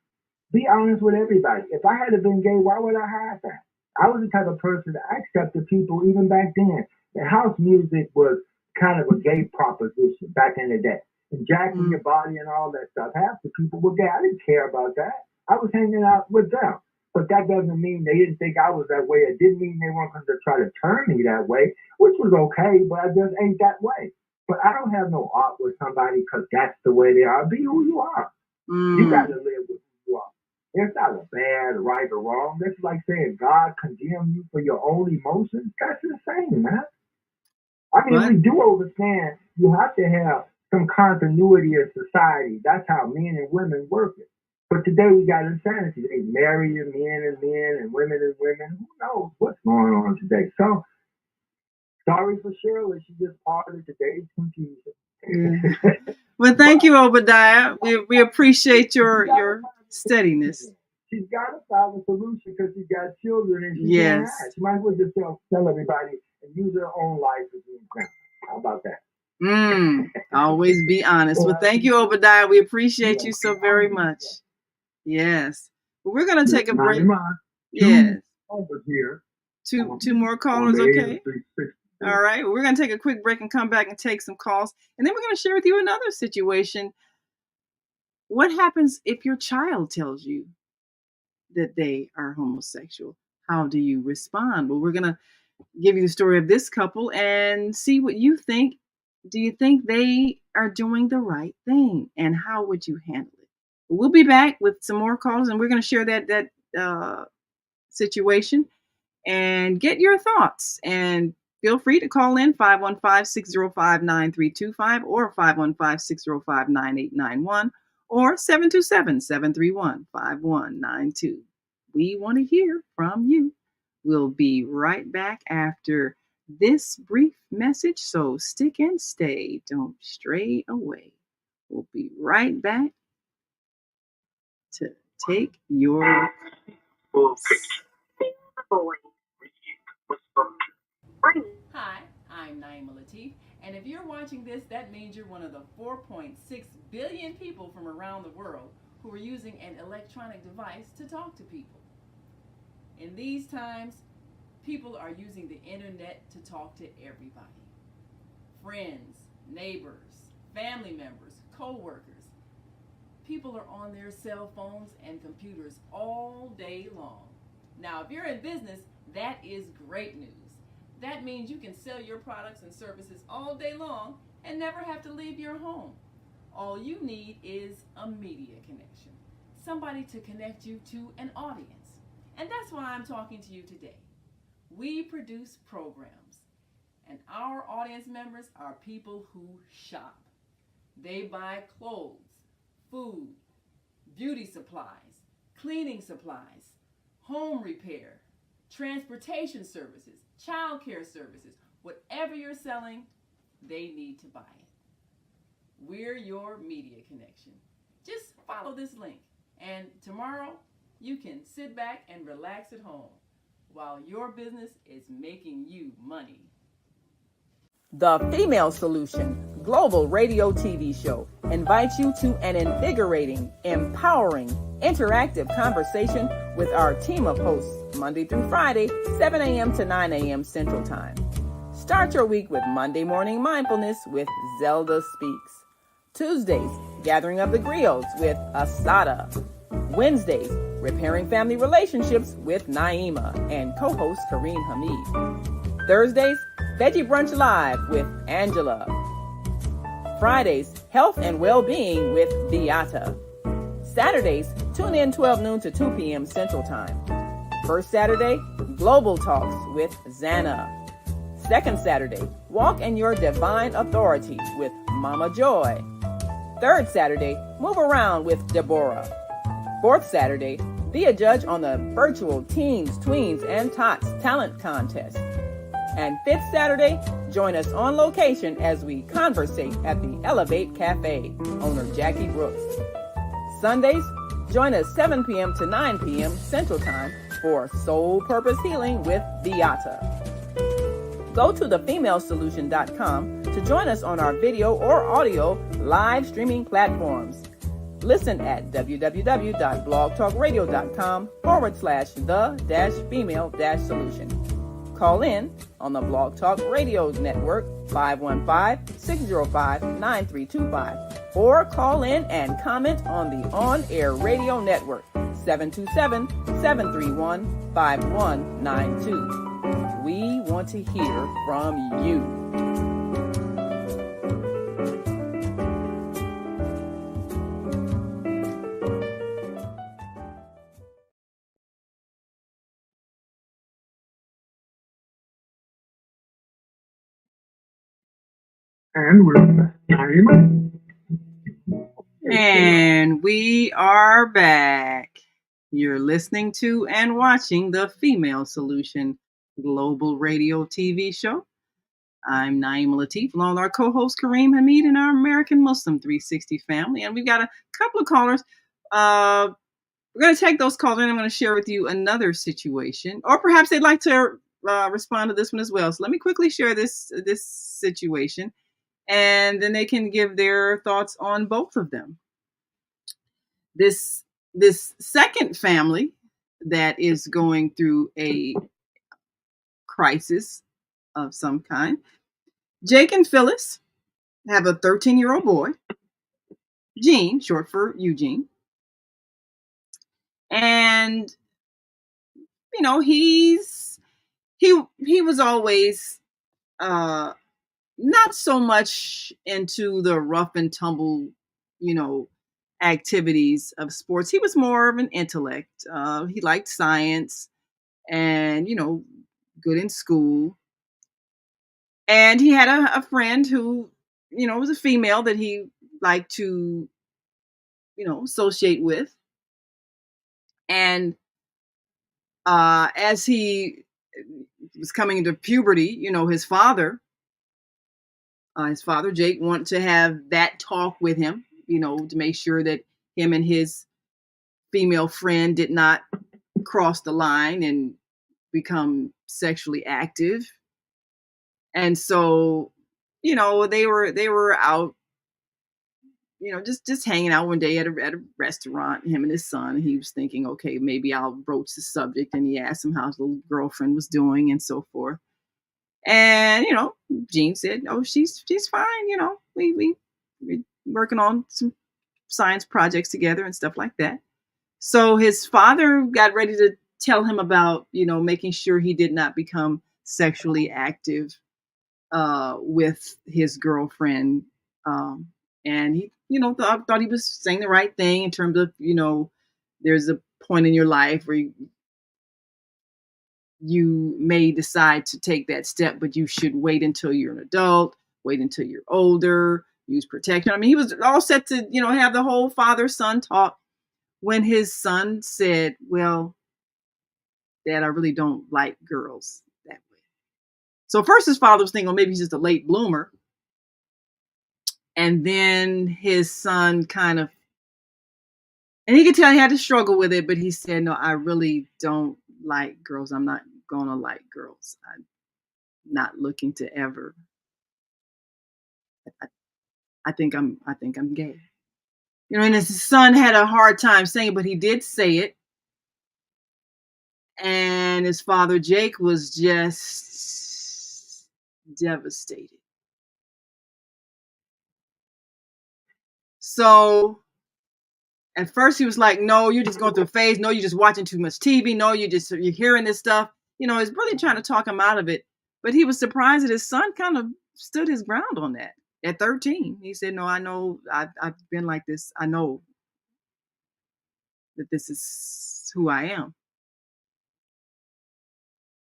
Be honest with everybody. If I had been gay, why would I hide that? I was the type of person that accepted people even back then. The house music was kind of a gay proposition back in the day. And jacking your body and all that stuff. Half the people were gay. I didn't care about that. I was hanging out with them. But that doesn't mean they didn't think I was that way. It didn't mean they weren't going to try to turn me that way, which was okay, but I just ain't that way. But I don't have no art with somebody because that's the way they are. Be who you are. You got to live with who you are. There's not a bad, right, or wrong. That's like saying God condemned you for your own emotions. That's insane, man. I mean, we do understand you have to have some continuity in society. That's how men and women work it. But today we got insanity. They marry men and women and women. Who knows what's going on today? So, sorry for Shirley. She just part of today's confusion. Well, thank you, Obadiah. We appreciate your steadiness. She's got to find a solution because she's got children and she can't hide. She might as well just tell everybody and use her own life as an example. How about that? Always be honest. Well, thank you, Obadiah. We appreciate you so very much. Yes. Well, we're going to take a break. Yes. Two more callers, okay? All right. We're going to take a quick break and come back and take some calls. And then we're going to share with you another situation. What happens if your child tells you that they are homosexual? How do you respond? Well, we're going to give you the story of this couple and see what you think. Do you think they are doing the right thing? And how would you handle it? We'll be back with some more calls, and we're going to share that situation and get your thoughts. And feel free to call in 515-605-9325 or 515-605-9891 or 727-731-5192. We want to hear from you. We'll be right back after this brief message, so stick and stay. Don't stray away. We'll be right back to take your Hi, I'm Naima Latif, and if you're watching this, that means you're one of the 4.6 billion people from around the world who are using an electronic device to talk to people. In these times, people are using the internet to talk to everybody. Friends, neighbors, family members, co-workers. People are on their cell phones and computers all day long. Now, if you're in business, that is great news. That means you can sell your products and services all day long and never have to leave your home. All you need is a media connection, somebody to connect you to an audience. And that's why I'm talking to you today. We produce programs, and our audience members are people who shop. They buy clothes, food, beauty supplies, cleaning supplies, home repair, transportation services, child care services. Whatever you're selling, they need to buy it. We're your media connection. Just follow this link, and tomorrow you can sit back and relax at home while your business is making you money. The Female Solution Global Radio TV Show invites you to an invigorating, empowering, interactive conversation with our team of hosts Monday through Friday, 7 a.m. to 9 a.m. Central Time. Start your week with Monday Morning Mindfulness with Zelda Speaks. Tuesdays, Gathering of the Griots with Asada. Wednesdays, Repairing Family Relationships with Naima and co-host Kareem Hamid. Thursdays, Veggie Brunch Live with Angela. Fridays, Health and Well-Being with Beata. Saturdays, tune in 12 noon to 2 p.m. Central Time. First Saturday, Global Talks with Zana. Second Saturday, walk in your divine authority with Mama Joy. Third Saturday, move around with Deborah. Fourth Saturday, be a judge on the virtual Teens, Tweens, and Tots Talent Contest. And fifth Saturday, join us on location as we conversate at the Elevate Cafe, owner Jackie Brooks. Sundays, join us 7 p.m. to 9 p.m. Central Time for Soul Purpose Healing with Beata. Go to thefemalesolution.com to join us on our video or audio live streaming platforms. Listen at www.blogtalkradio.com/the-female-solution. Call in on the Blog Talk Radio Network 515-605-9325 or call in and comment on the On-Air Radio Network 727-731-5192. We want to hear from you. And we are back. You're listening to and watching the Female Solution Global Radio TV show. I'm Naima Latif, along with our co-host Kareem Hamid and our American Muslim 360 family. And we've got a couple of callers. We're going to take those calls and I'm going to share with you another situation. Or perhaps they'd like to respond to this one as well. So let me quickly share this situation. And then they can give their thoughts on both of them. This second family that is going through a crisis of some kind. Jake and Phyllis have a 13-year-old boy, Gene, short for Eugene. And, you know, he was always not so much into the rough and tumble, you know, activities of sports. He was more of an intellect. He liked science and, you know, good in school. And he had a friend who, you know, was a female that he liked to, you know, associate with. And as he was coming into puberty, you know, his father, Jake, wanted to have that talk with him, you know, to make sure that him and his female friend did not cross the line and become sexually active. And so, you know, they were out, you know, just hanging out one day at a restaurant, him and his son. He was thinking, okay, maybe I'll broach the subject. And he asked him how his little girlfriend was doing and so forth. And, you know, Gene said, oh, she's fine. You know, we working on some science projects together and stuff like that. So his father got ready to tell him about, you know, making sure he did not become sexually active with his girlfriend. And he, you know, thought he was saying the right thing in terms of, you know, there's a point in your life where you may decide to take that step, but you should wait until you're an adult, wait until you're older, use protection. I mean, he was all set to, you know, have the whole father-son talk when his son said, well, Dad, I really don't like girls that way. So first his father was thinking, well, maybe he's just a late bloomer. And then his son kind of, and he could tell he had to struggle with it, but he said, no, I really don't like girls. I'm not going to like girls. I'm not looking to ever. I think I'm gay. You know, and his son had a hard time saying it, but he did say it. And his father, Jake, was just devastated. So at first he was like, no, you're just going through a phase. No, you're just watching too much TV. No, you're hearing this stuff. You know, he's really trying to talk him out of it. But he was surprised that his son kind of stood his ground on that. At 13, he said, no, I know I've been like this. I know that this is who I am.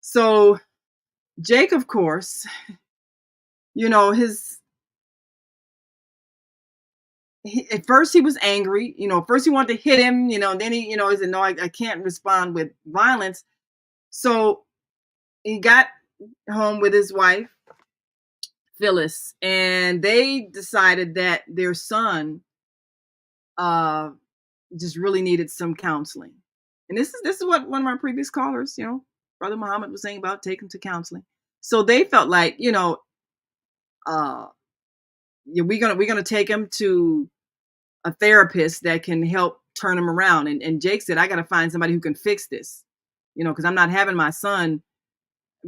So Jake, of course, you know, at first he was angry, you know, first he wanted to hit him, you know, and then he said, no, I can't respond with violence. So he got home with his wife, Phyllis, and they decided that their son just really needed some counseling. And this is what one of our previous callers, you know, Brother Muhammad was saying about taking to counseling. So they felt like, you know, we're gonna take him to a therapist that can help turn him around. And Jake said, I got to find somebody who can fix this, you know, because I'm not having my son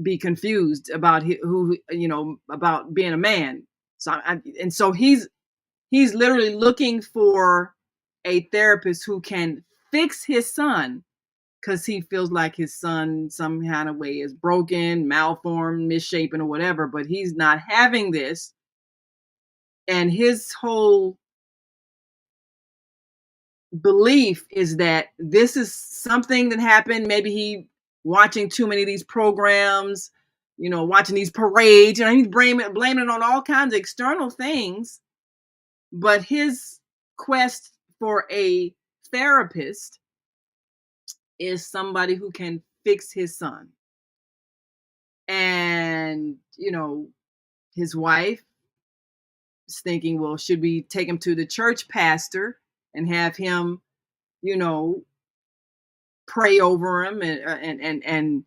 be confused about who, you know, about being a man. So he's literally looking for a therapist who can fix his son, because he feels like his son some kind of way is broken, malformed, misshapen, or whatever, but he's not having this. And his whole belief is that this is something that happened. Maybe he watching too many of these programs, you know, watching these parades, and he's blaming it on all kinds of external things. But his quest for a therapist is somebody who can fix his son. And, you know, his wife is thinking, well, should we take him to the church pastor and have him, you know, pray over him? And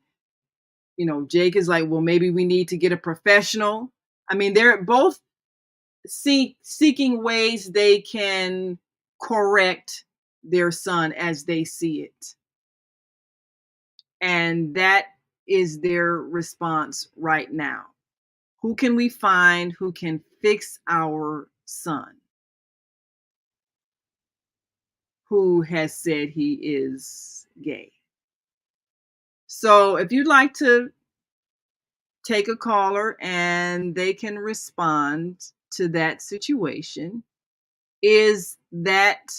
you know, Jake is like, well, maybe we need to get a professional. I mean, they're both seeking ways they can correct their son as they see it. And that is their response right now. Who can we find who can fix our son who has said he is gay? So if you'd like to take a caller and they can respond to that situation, is that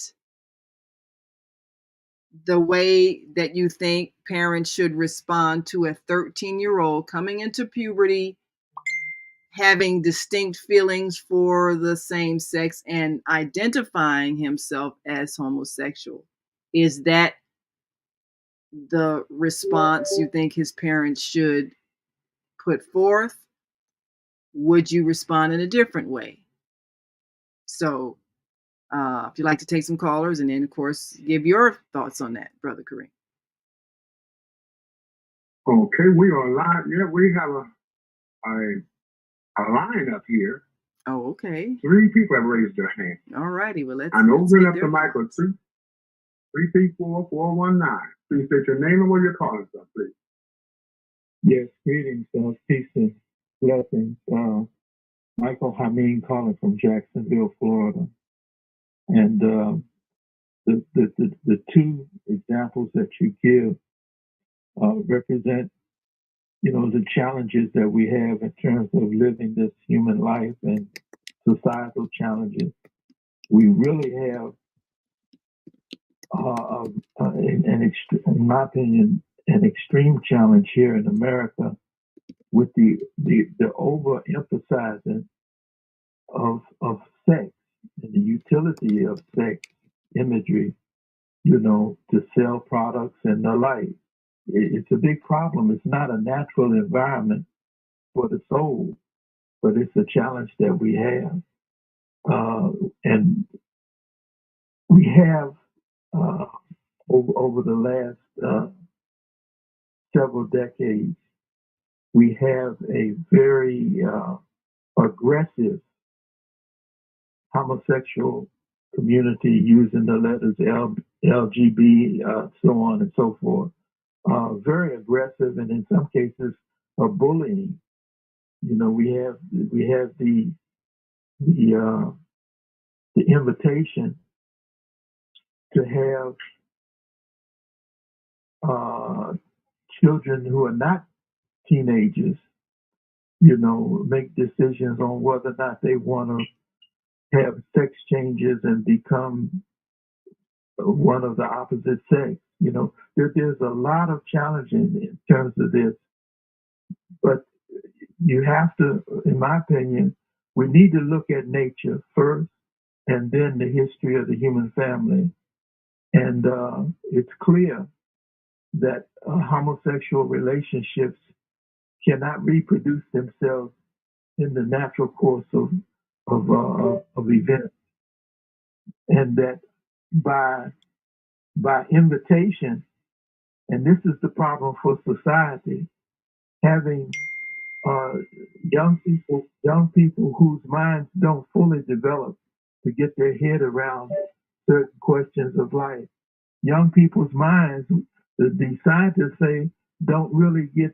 the way that you think parents should respond to a 13-year-old coming into puberty, having distinct feelings for the same sex and identifying himself as homosexual? Is that the response you think his parents should put forth? Would you respond in a different way? So if you'd like to take some callers, and then, of course, give your thoughts on that, Brother Kareem. Okay, we are live. Yeah, we have a line up here. Oh, okay. 3 people have raised their hand. All righty. Well, let's open up the mic with 334-419. Please state your name and where you're calling from, please. Yes, greetings, peace and blessings. Michael Hameen calling from Jacksonville, Florida. And the 2 examples that you give represent, you know, the challenges that we have in terms of living this human life and societal challenges. We really have, in my opinion, an extreme challenge here in America with the overemphasizing of sex and the utility of sex imagery, you know, to sell products and the like. It's a big problem. It's not a natural environment for the soul, but it's a challenge that we have. And we have, over the last several decades, we have a very aggressive homosexual community using the letters LGB, so on and so forth. Very aggressive, and in some cases, bullying. You know, we have the invitation to have children who are not teenagers, you know, make decisions on whether or not they want to have sex changes and become one of the opposite sex. You know, there's a lot of challenges in terms of this, but you have to, in my opinion, we need to look at nature first and then the history of the human family. And it's clear that homosexual relationships cannot reproduce themselves in the natural course of events, and that by invitation, and this is the problem for society, having young people whose minds don't fully develop to get their head around certain questions of life. Young people's minds, the scientists say, don't really get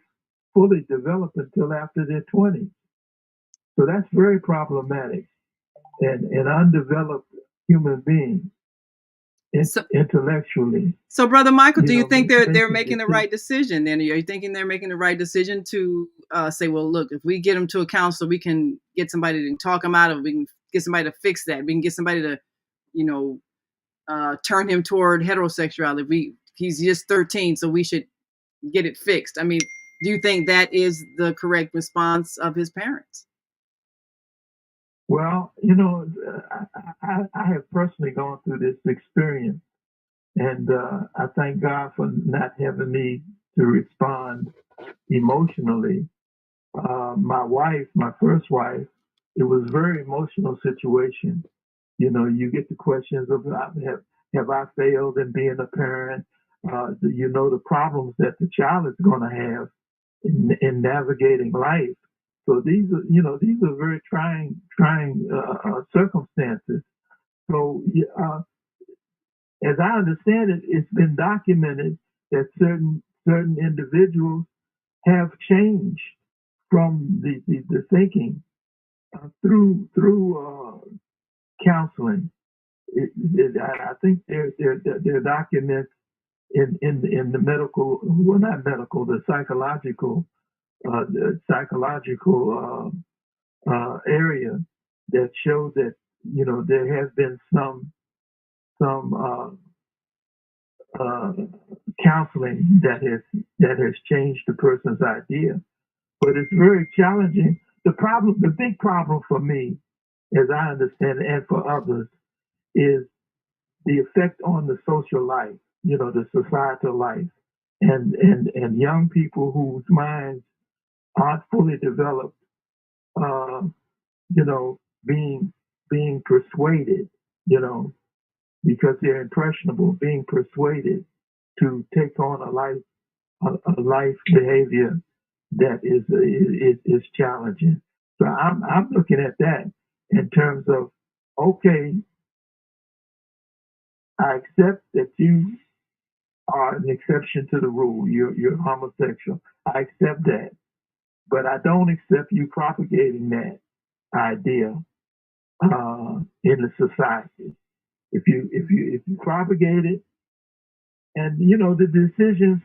fully developed until after their 20s. So that's very problematic. And an undeveloped human being intellectually. So, Brother Michael, do you think they're making the right decision? Then, are you thinking they're making the right decision to say, well, look, if we get them to a counselor, we can get somebody to talk them out of it. We can get somebody to fix that. We can get somebody to, turn him toward heterosexuality. He's just 13, so we should get it fixed. I mean, do you think that is the correct response of his parents? Well, I have personally gone through this experience, and I thank God for not having me to respond emotionally. My first wife, it was a very emotional situation. You get the questions of have I failed in being a parent? The problems that the child is going to have in navigating life. So these are very trying circumstances. So as I understand it, it's been documented that certain individuals have changed from the thinking through counseling. I think there are documents in the medical, well, not medical, the psychological area that show that there has been some counseling that has changed the person's idea, but it's very challenging. The big problem for me, as I understand it, and for others, is the effect on the social life, the societal life, and young people whose minds aren't fully developed, being persuaded, because they're impressionable, being persuaded to take on a life behavior that is challenging. So I'm looking at that in terms of, okay, I accept that you are an exception to the rule. You're homosexual. I accept that, but I don't accept you propagating that idea in the society. If you propagate it, and the decisions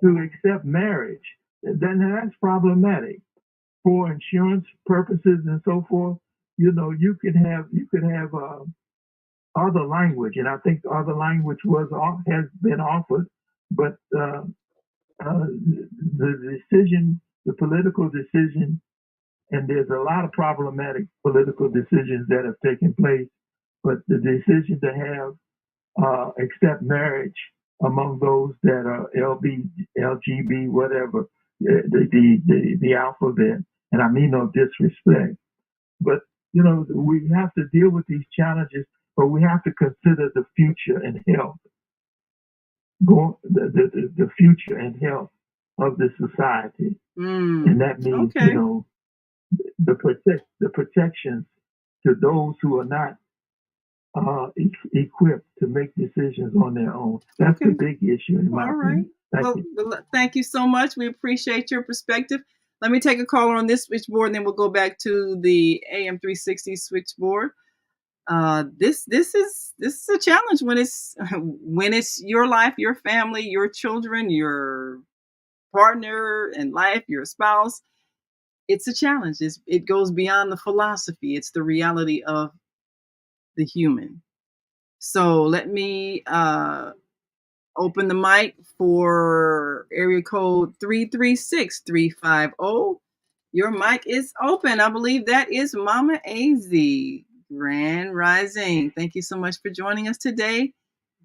to accept marriage, then that's problematic for insurance purposes and so forth. You could have other language, and I think other language has been offered, but the decision, the political decision, and there's a lot of problematic political decisions that have taken place, but the decision to have accept marriage among those that are LGB, whatever, the alphabet, and I mean no disrespect, but we have to deal with these challenges, but we have to consider the future and health, the future and health of the society, and that means the protections to those who are not equipped to make decisions on their own. That's the big issue in my opinion. Thank you so much. We appreciate your perspective. Let me take a caller on this switchboard, and then we'll go back to the AM 360 switchboard. This is a challenge when it's your life, your family, your children, your partner in life, your spouse. It's a challenge. It goes beyond the philosophy. It's the reality of the human. So let me open the mic for area code 336-350. Your mic is open. I believe that is Mama AZ. Grand Rising. Thank you so much for joining us today.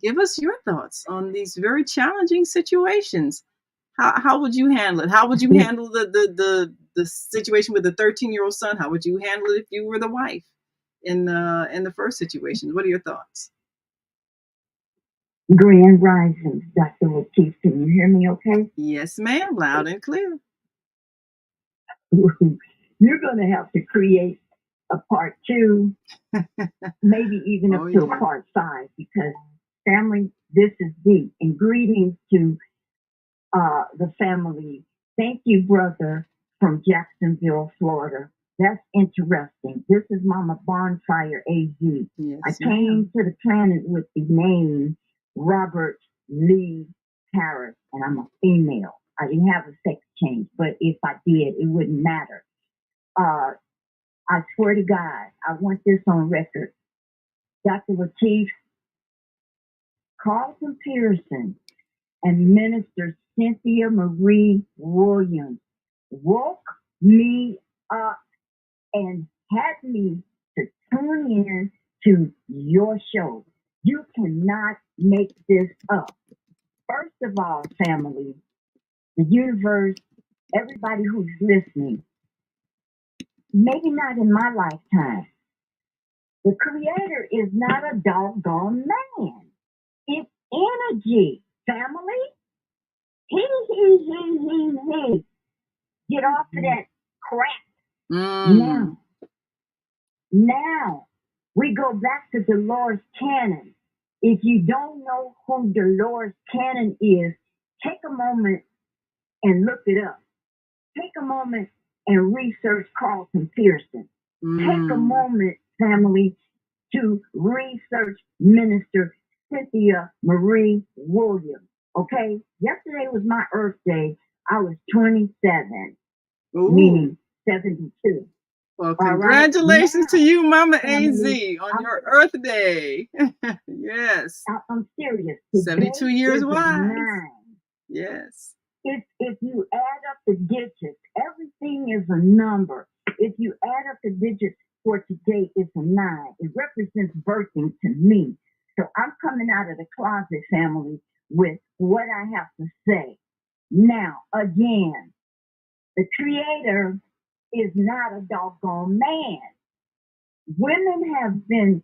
Give us your thoughts on these very challenging situations. How would you handle it? How would you handle the situation with the 13-year-old son? How would you handle it if you were the wife in the first situation? What are your thoughts? Grand Rising, Dr. Latif. Can you hear me okay? Yes, ma'am. Loud and clear. You're going to have to create a part 2, maybe even up to a part 5, because family, this is deep. And greetings to the family. Thank you, brother, from Jacksonville, Florida. That's interesting. This is Mama Bonfire AZ. Yes, I came to the planet with the name Robert Lee Harris, and I'm a female. I didn't have a sex change, but if I did, it wouldn't matter. I swear to God, I want this on record. Dr. Latif, Carlton Pearson, and Minister Cynthia Marie Williams woke me up and had me to tune in to your show. You cannot make this up. First of all, family, the universe, everybody who's listening, maybe not in my lifetime, the creator is not a doggone man. It's energy, family. He. Get off of that crap. Now, we go back to Dolores Cannon. If you don't know who Dolores Cannon is, take a moment and look it up. Take a moment and research Carlton Pearson. Take a moment, family, to research Minister Cynthia Marie Williams. Okay? Yesterday was my Earth Day. I was 27, meaning 72. Well, congratulations to you, Mama AZ, on your Earth Day. Yes. I'm serious. 72 years wise. Yes. If you add up the digits, everything is a number. If you add up the digits for today, it's a 9. It represents birthing to me. So I'm coming out of the closet, family, with what I have to say. Now, again, the creator is not a doggone man. Women have been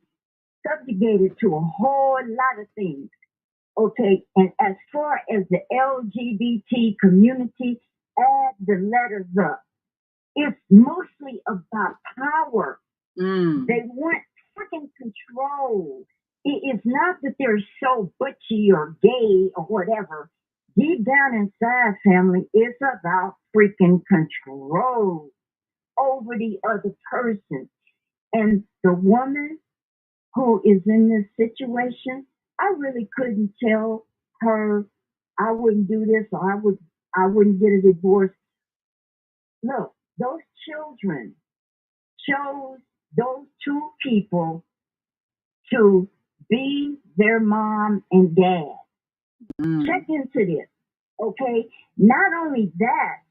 subjugated to a whole lot of things. Okay, and as far as the LGBT community, add the letters up. It's mostly about power. They want freaking control. It's not that they're so butchy or gay or whatever. Deep down inside, family, it's about freaking control over the other person. And the woman who is in this situation, I really couldn't tell her I wouldn't do this or I wouldn't get a divorce. Look, those children chose those 2 people to be their mom and dad. Check into this, okay? Not only that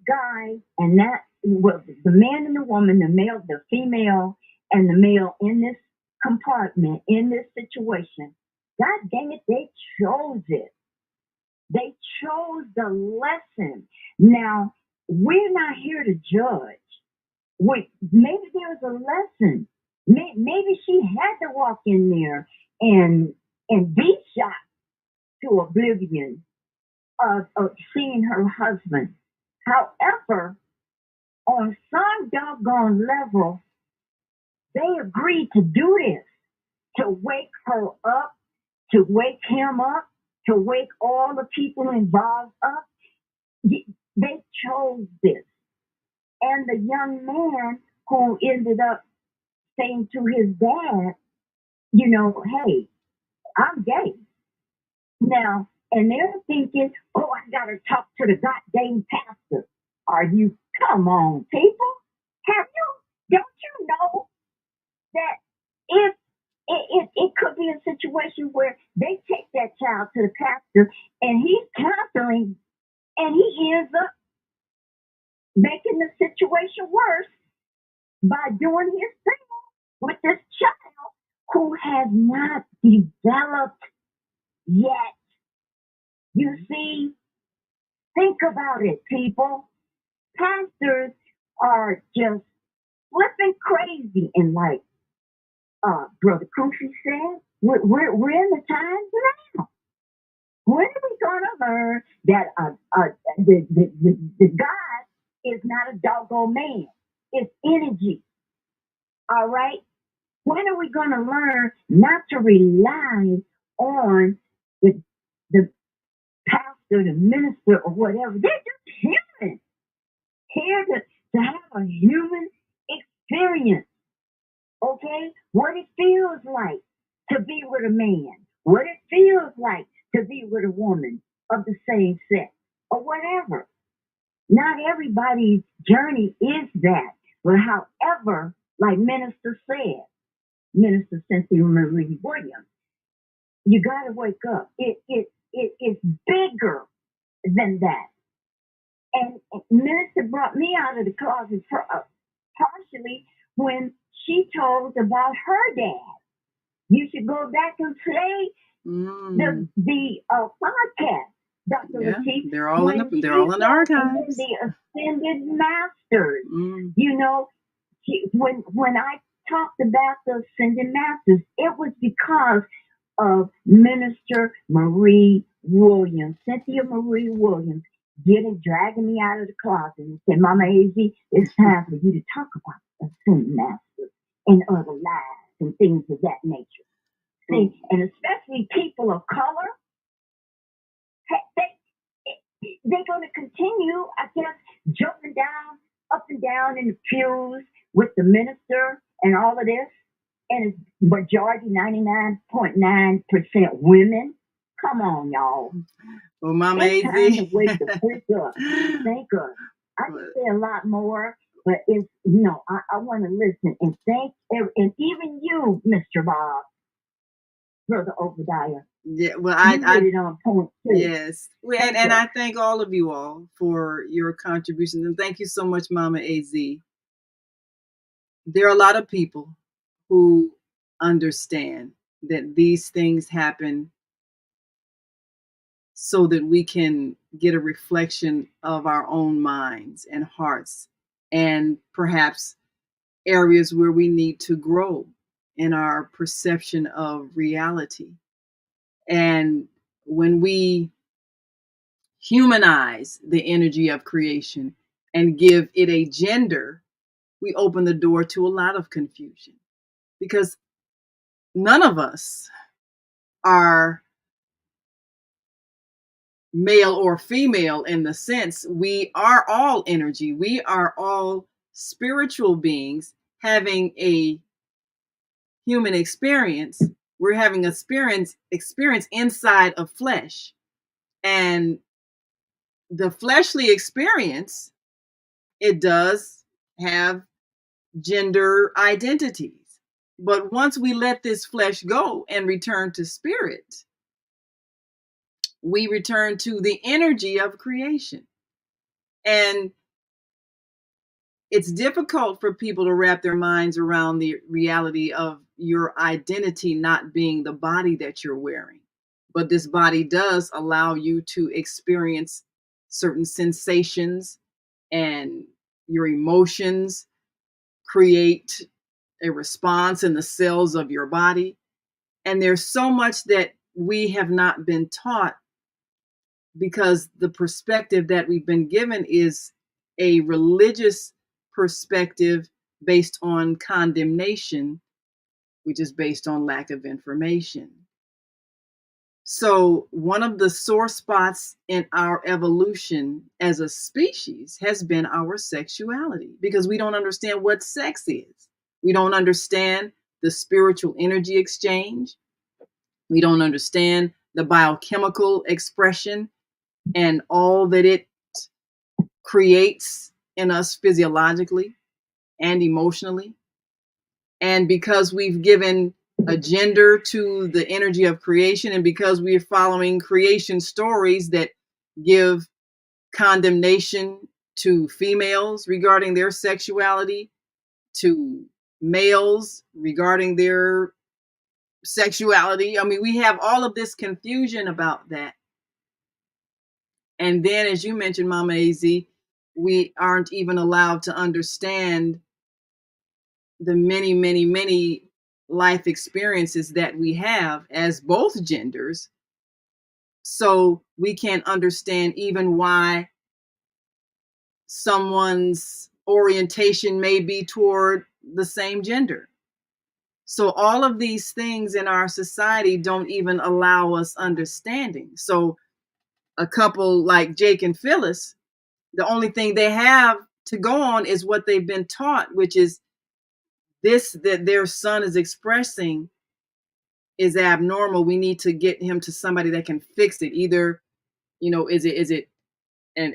guy and the man and the woman, the male, the female, and the male in this compartment, in this situation, God dang it, they chose it. They chose the lesson. Now, we're not here to judge. Maybe there's a lesson. Maybe she had to walk in there and be shot to oblivion of seeing her husband. However, on some doggone level, they agreed to do this, to wake her up, to wake him up, to wake all the people involved up. They chose this. And the young man who ended up saying to his dad, you know, hey, I'm gay. Now, and they're thinking, oh, I got to talk to the goddamn pastor. Come on, people. Don't you know that if it could be a situation where they take that child to the pastor and he's counseling and he ends up making the situation worse by doing his thing with this child who has not developed yet. You see, think about it, people. Pastors are just flipping crazy, and like Brother Cruci said, we're in the times now. When are we going to learn that the God is not a doggone man? It's energy. All right? When are we going to learn not to rely on the pastor, the minister, or whatever? They're just human. Here to have a human experience. Okay? What it feels like to be with a man. What it feels like to be with a woman of the same sex or whatever. Not everybody's journey is that. But however, like Minister said, Minister Cynthia Marie Williams, you got to wake up. It's bigger than that. And Minister brought me out of the closet partially when she told about her dad. You should go back and play the podcast, Dr. Lateef. They're all in the archives. The Ascended Masters. You know, when I talked about the Ascended Masters, it was because of Minister Marie Williams, Cynthia Marie Williams, dragging me out of the closet and said, Mama AZ, it's time for you to talk about the Ascended Masters and other lives and things of that nature. See, and especially people of color, they're going to continue, I guess, jumping up and down in the pews with the minister and all of this. And it's majority, 99.9% women. Come on, y'all. Well, Mama AZ. It's time to wake the freak up. Thank God. I can say a lot more, but it's, I want to listen and and even you, Mr. Bob, Brother Obadiah. Yeah, well, I hit it on point too. Yes, and I thank all of you all for your contributions, and thank you so much, Mama AZ. There are a lot of people who understand that these things happen so that we can get a reflection of our own minds and hearts, and perhaps areas where we need to grow in our perception of reality. And when we humanize the energy of creation and give it a gender, we open the door to a lot of confusion, because none of us are male or female in the sense we are all energy. We are all spiritual beings having a human experience. We're having experience inside of flesh. And the fleshly experience, it does have gender identities. But once we let this flesh go and return to spirit, we return to the energy of creation. And it's difficult for people to wrap their minds around the reality of your identity not being the body that you're wearing. But this body does allow you to experience certain sensations, and your emotions create a response in the cells of your body. And there's so much that we have not been taught, because the perspective that we've been given is a religious perspective based on condemnation, which is based on lack of information. So one of the sore spots in our evolution as a species has been our sexuality, because we don't understand what sex is. We don't understand the spiritual energy exchange. We don't understand the biochemical expression and all that it creates in us physiologically and emotionally. And because we've given a gender to the energy of creation, and because we're following creation stories that give condemnation to females regarding their sexuality, to males regarding their sexuality. I mean, we have all of this confusion about that. And then, as you mentioned, Mama AZ, we aren't even allowed to understand the many, many, many life experiences that we have as both genders. So we can't understand even why someone's orientation may be toward the same gender. So all of these things in our society don't even allow us understanding. So a couple like Jake and Phyllis, the only thing they have to go on is what they've been taught, which is this, that their son is expressing is abnormal. We need to get him to somebody that can fix it. Either, is it an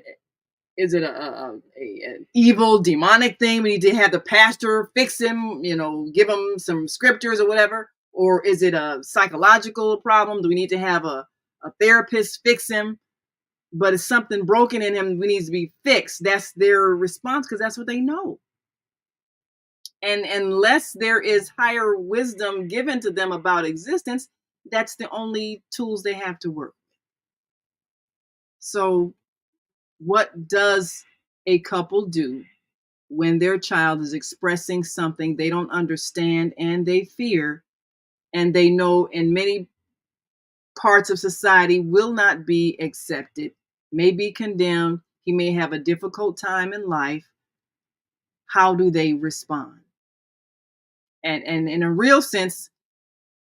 evil demonic thing? We need to have the pastor fix him, give him some scriptures or whatever. Or is it a psychological problem? Do we need to have a therapist fix him? But it's something broken in him that needs to be fixed. That's their response, because that's what they know. And unless there is higher wisdom given to them about existence, that's the only tools they have to work. So what does a couple do when their child is expressing something they don't understand and they fear, and they know in many parts of society will not be accepted, may be condemned, he may have a difficult time in life? How do they respond? And in a real sense,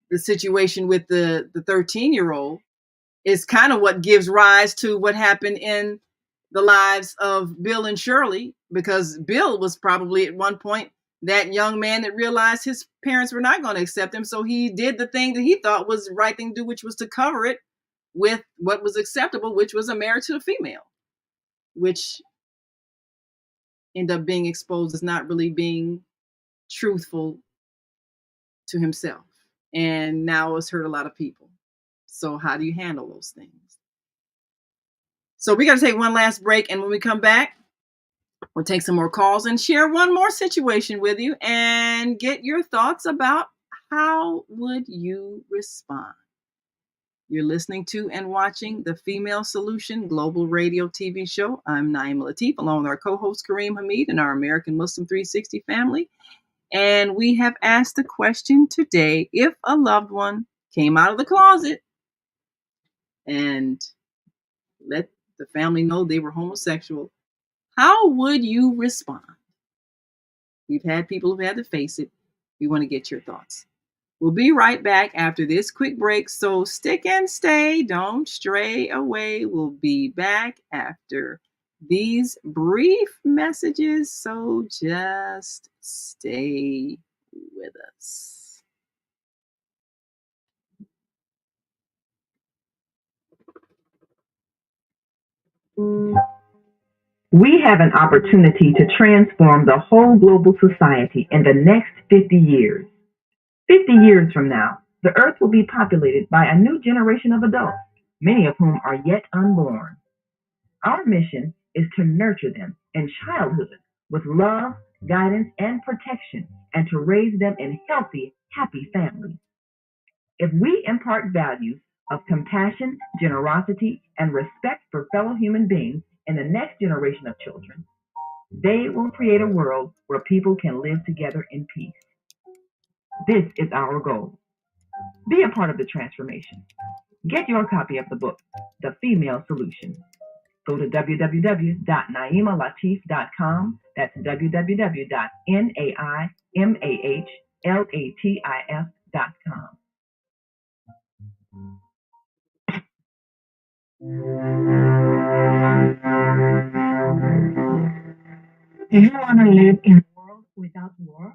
the situation with the 13-year-old is kind of what gives rise to what happened in the lives of Bill and Shirley, because Bill was probably at one point that young man that realized his parents were not going to accept him. So he did the thing that he thought was the right thing to do, which was to cover it with what was acceptable, which was a marriage to a female, which ended up being exposed as not really being truthful to himself. And now it's hurt a lot of people. So how do you handle those things? So we got to take one last break. And when we come back, we'll take some more calls and share one more situation with you and get your thoughts about how would you respond. You're listening to and watching the Female Solution Global Radio TV show. I'm Naima Latif, along with our co-host Kareem Hamid and our American Muslim 360 family. And we have asked the question today: if a loved one came out of the closet and let the family know they were homosexual, how would you respond? We've had people who've had to face it. We want to get your thoughts. We'll be right back after this quick break, so stick and stay. Don't stray away. We'll be back after these brief messages, so just stay with us. We have an opportunity to transform the whole global society in the next 50 years. 50 years from now, the earth will be populated by a new generation of adults, many of whom are yet unborn. Our mission is to nurture them in childhood with love, guidance, and protection, and to raise them in healthy, happy families. If we impart values of compassion, generosity, and respect for fellow human beings in the next generation of children, they will create a world where people can live together in peace. This is our goal. Be a part of the transformation. Get your copy of the book, The Female Solution. Go to www.naimalatif.com. That's www.naimalatif.com. Do you want to live in a world without war?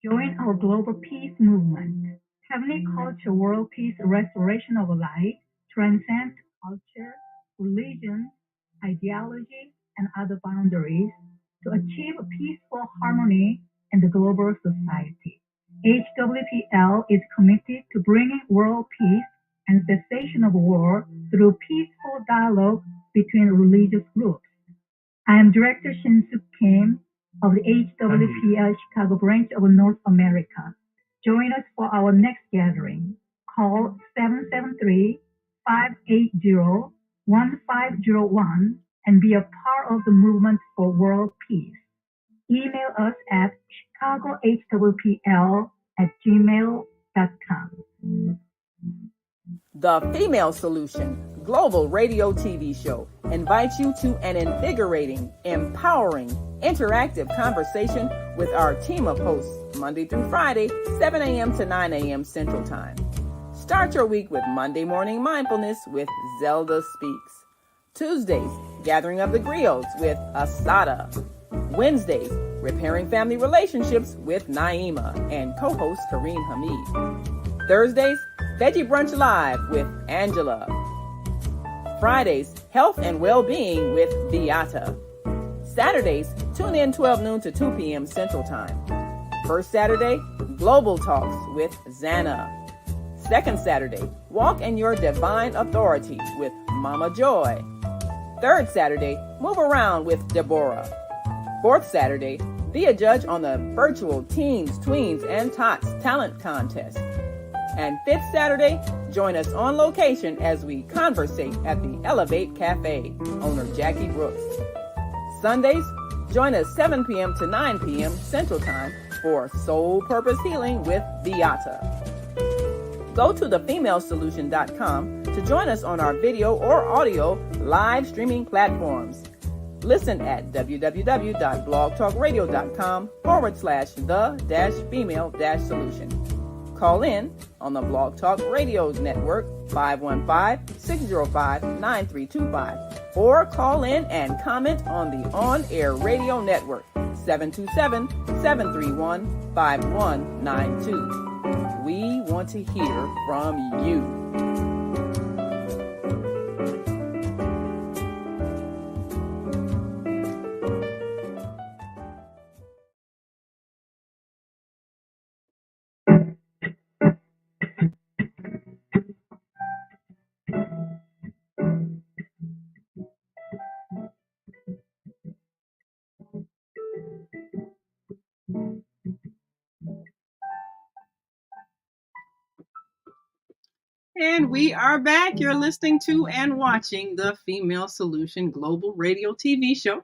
Join our global peace movement. Heavenly Culture World Peace Restoration of Life transcends culture, religion, ideology, and other boundaries to achieve peaceful harmony in the global society. HWPL is committed to bringing world peace and cessation of war through peaceful dialogue between religious groups. I am Director Shin-Suk Kim of the HWPL Chicago branch of North America. Join us for our next gathering. Call 773-580-1501 and be a part of the movement for world peace. Email us at chicagohwpl@gmail.com. The Female Solution Global Radio TV Show invites you to an invigorating, empowering, interactive conversation with our team of hosts Monday through Friday, 7 a.m. to 9 a.m. Central Time. Start your week with Monday Morning Mindfulness with Zelda Speaks. Tuesdays, Gathering of the Griots with Asada. Wednesdays, Repairing Family Relationships with Naima and co-host Kareem Hamid. Thursdays, Veggie Brunch Live with Angela. Fridays, Health and Well-Being with Beata. Saturdays, tune in 12 noon to 2 p.m. Central Time. First Saturday, Global Talks with Zana. Second Saturday, Walk in Your Divine Authority with Mama Joy. Third Saturday, Move Around with Deborah. Fourth Saturday, be a judge on the virtual Teens, Tweens, and Tots Talent Contest. And fifth Saturday, join us on location as we conversate at the Elevate Cafe, owner Jackie Brooks. Sundays, join us 7 p.m. to 9 p.m. Central Time for Soul Purpose Healing with Beata. Go to thefemalesolution.com to join us on our video or audio live streaming platforms. Listen at www.blogtalkradio.com/the-female-solution. Call in on the Blog Talk Radio Network 515-605-9325 or call in and comment on the On-Air Radio Network 727-731-5192. We want to hear from you. And we are back. You're listening to and watching the Female Solution Global Radio TV show.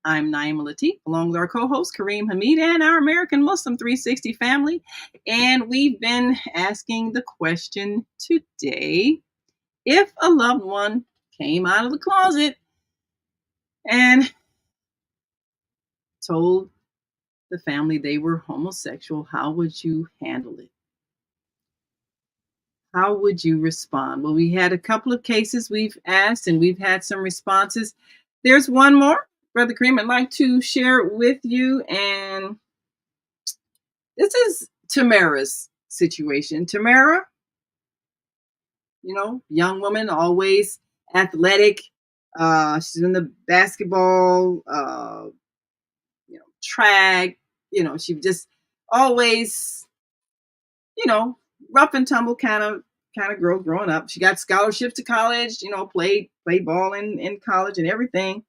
I'm Naima Latif, along with our co-host Kareem Hamid and our American Muslim 360 family. And we've been asking the question today, if a loved one came out of the closet and told the family they were homosexual, how would you handle it? How would you respond? Well, we had a couple of cases we've asked and we've had some responses. There's one more, Brother Kareem, I'd like to share with you. And this is Tamara's situation. Tamara, young woman, always athletic. She's in the basketball, track. She just always, rough and tumble kind of girl growing up. She got scholarships to college, played ball in college and everything.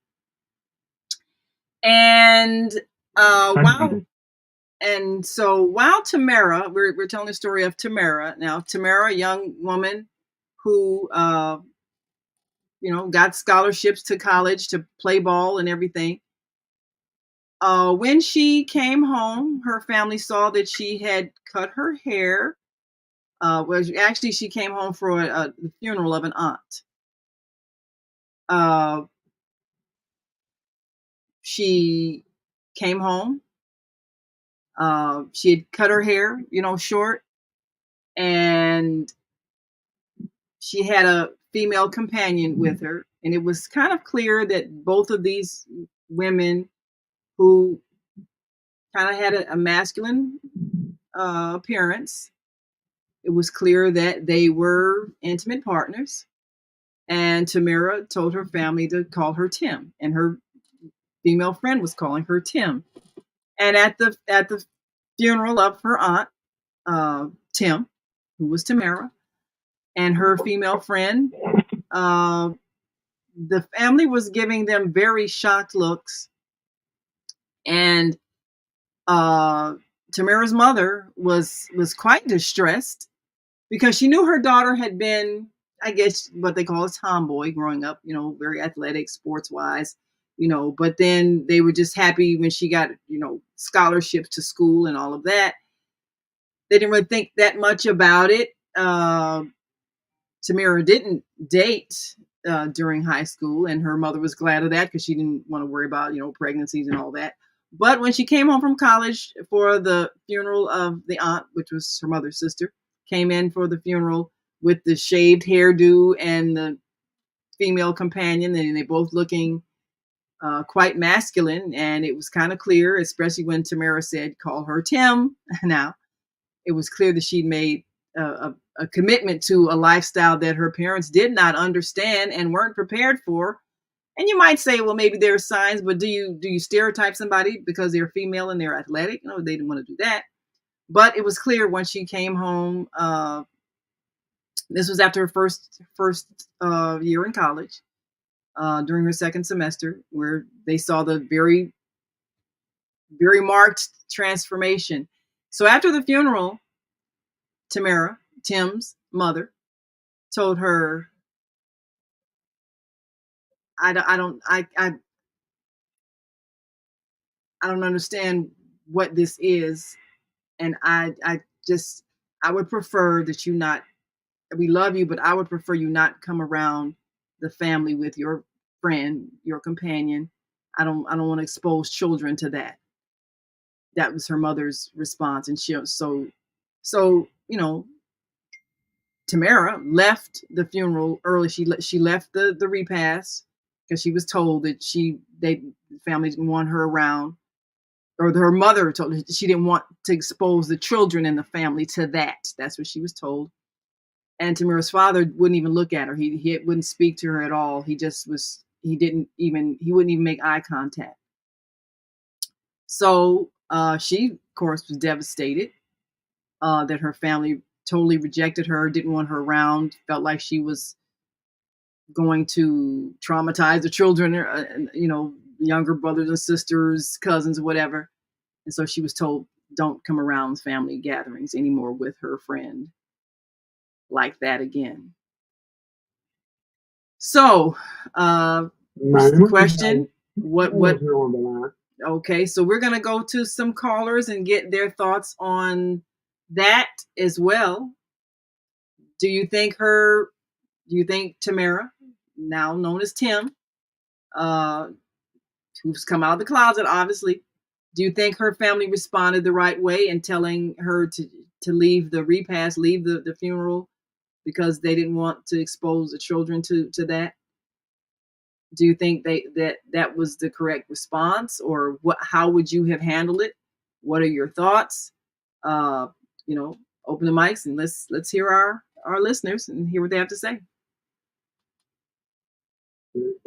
And while Tamara, we're telling the story of Tamara. Now, Tamara, a young woman who got scholarships to college to play ball and everything. When she came home, her family saw that she had cut her hair. Actually, she came home for the funeral of an aunt. She came home. She had cut her hair, short, and she had a female companion with her. And it was kind of clear that both of these women, who kind of had a masculine appearance, it was clear that they were intimate partners. And Tamara told her family to call her Tim, and her female friend was calling her Tim. And at the funeral of her aunt, Tim, who was Tamara, and her female friend the family was giving them very shocked looks, and Tamara's mother was quite distressed because she knew her daughter had been, I guess, what they call a tomboy growing up, very athletic, sports wise, but then they were just happy when she got, scholarships to school and all of that. They didn't really think that much about it. Tamara didn't date during high school, and her mother was glad of that because she didn't want to worry about, pregnancies and all that. But when she came home from college for the funeral of the aunt, which was her mother's sister, came in for the funeral with the shaved hairdo and the female companion, and they both looking quite masculine. And it was kind of clear, especially when Tamara said, call her Tim. Now, it was clear that she'd made a commitment to a lifestyle that her parents did not understand and weren't prepared for. And you might say, well, maybe there are signs, but do you stereotype somebody because they're female and they're athletic? No, they didn't want to do that. But it was clear when she came home. This was after her first year in college, during her second semester, where they saw the very, very marked transformation. So after the funeral, Tamara, Tim's mother, told her, I don't understand what this is, and I would prefer that you not. We love you, but I would prefer you not come around the family with your friend, your companion. I don't want to expose children to that. That was her mother's response, and so Tamara left the funeral early. She left the repast because she was told that the family didn't want her around, or her mother told her she didn't want to expose the children in the family to that. That's what she was told. And Tamara's father wouldn't even look at her. He wouldn't speak to her at all. He wouldn't even make eye contact. So she, of course, was devastated that her family totally rejected her, didn't want her around, felt like she was going to traumatize the children, younger brothers and sisters, cousins, whatever. And so she was told, don't come around family gatherings anymore with her friend like that again. So, the question, what? Okay, so we're going to go to some callers and get their thoughts on that as well. Do you think Tamara, now known as Tim, who's come out of the closet, obviously, do you think her family responded the right way in telling her to leave the repast, leave the funeral, because they didn't want to expose the children to that? Do you think that was the correct response, or how would you have handled it? What are your thoughts? Open the mics and let's hear our listeners and hear what they have to say.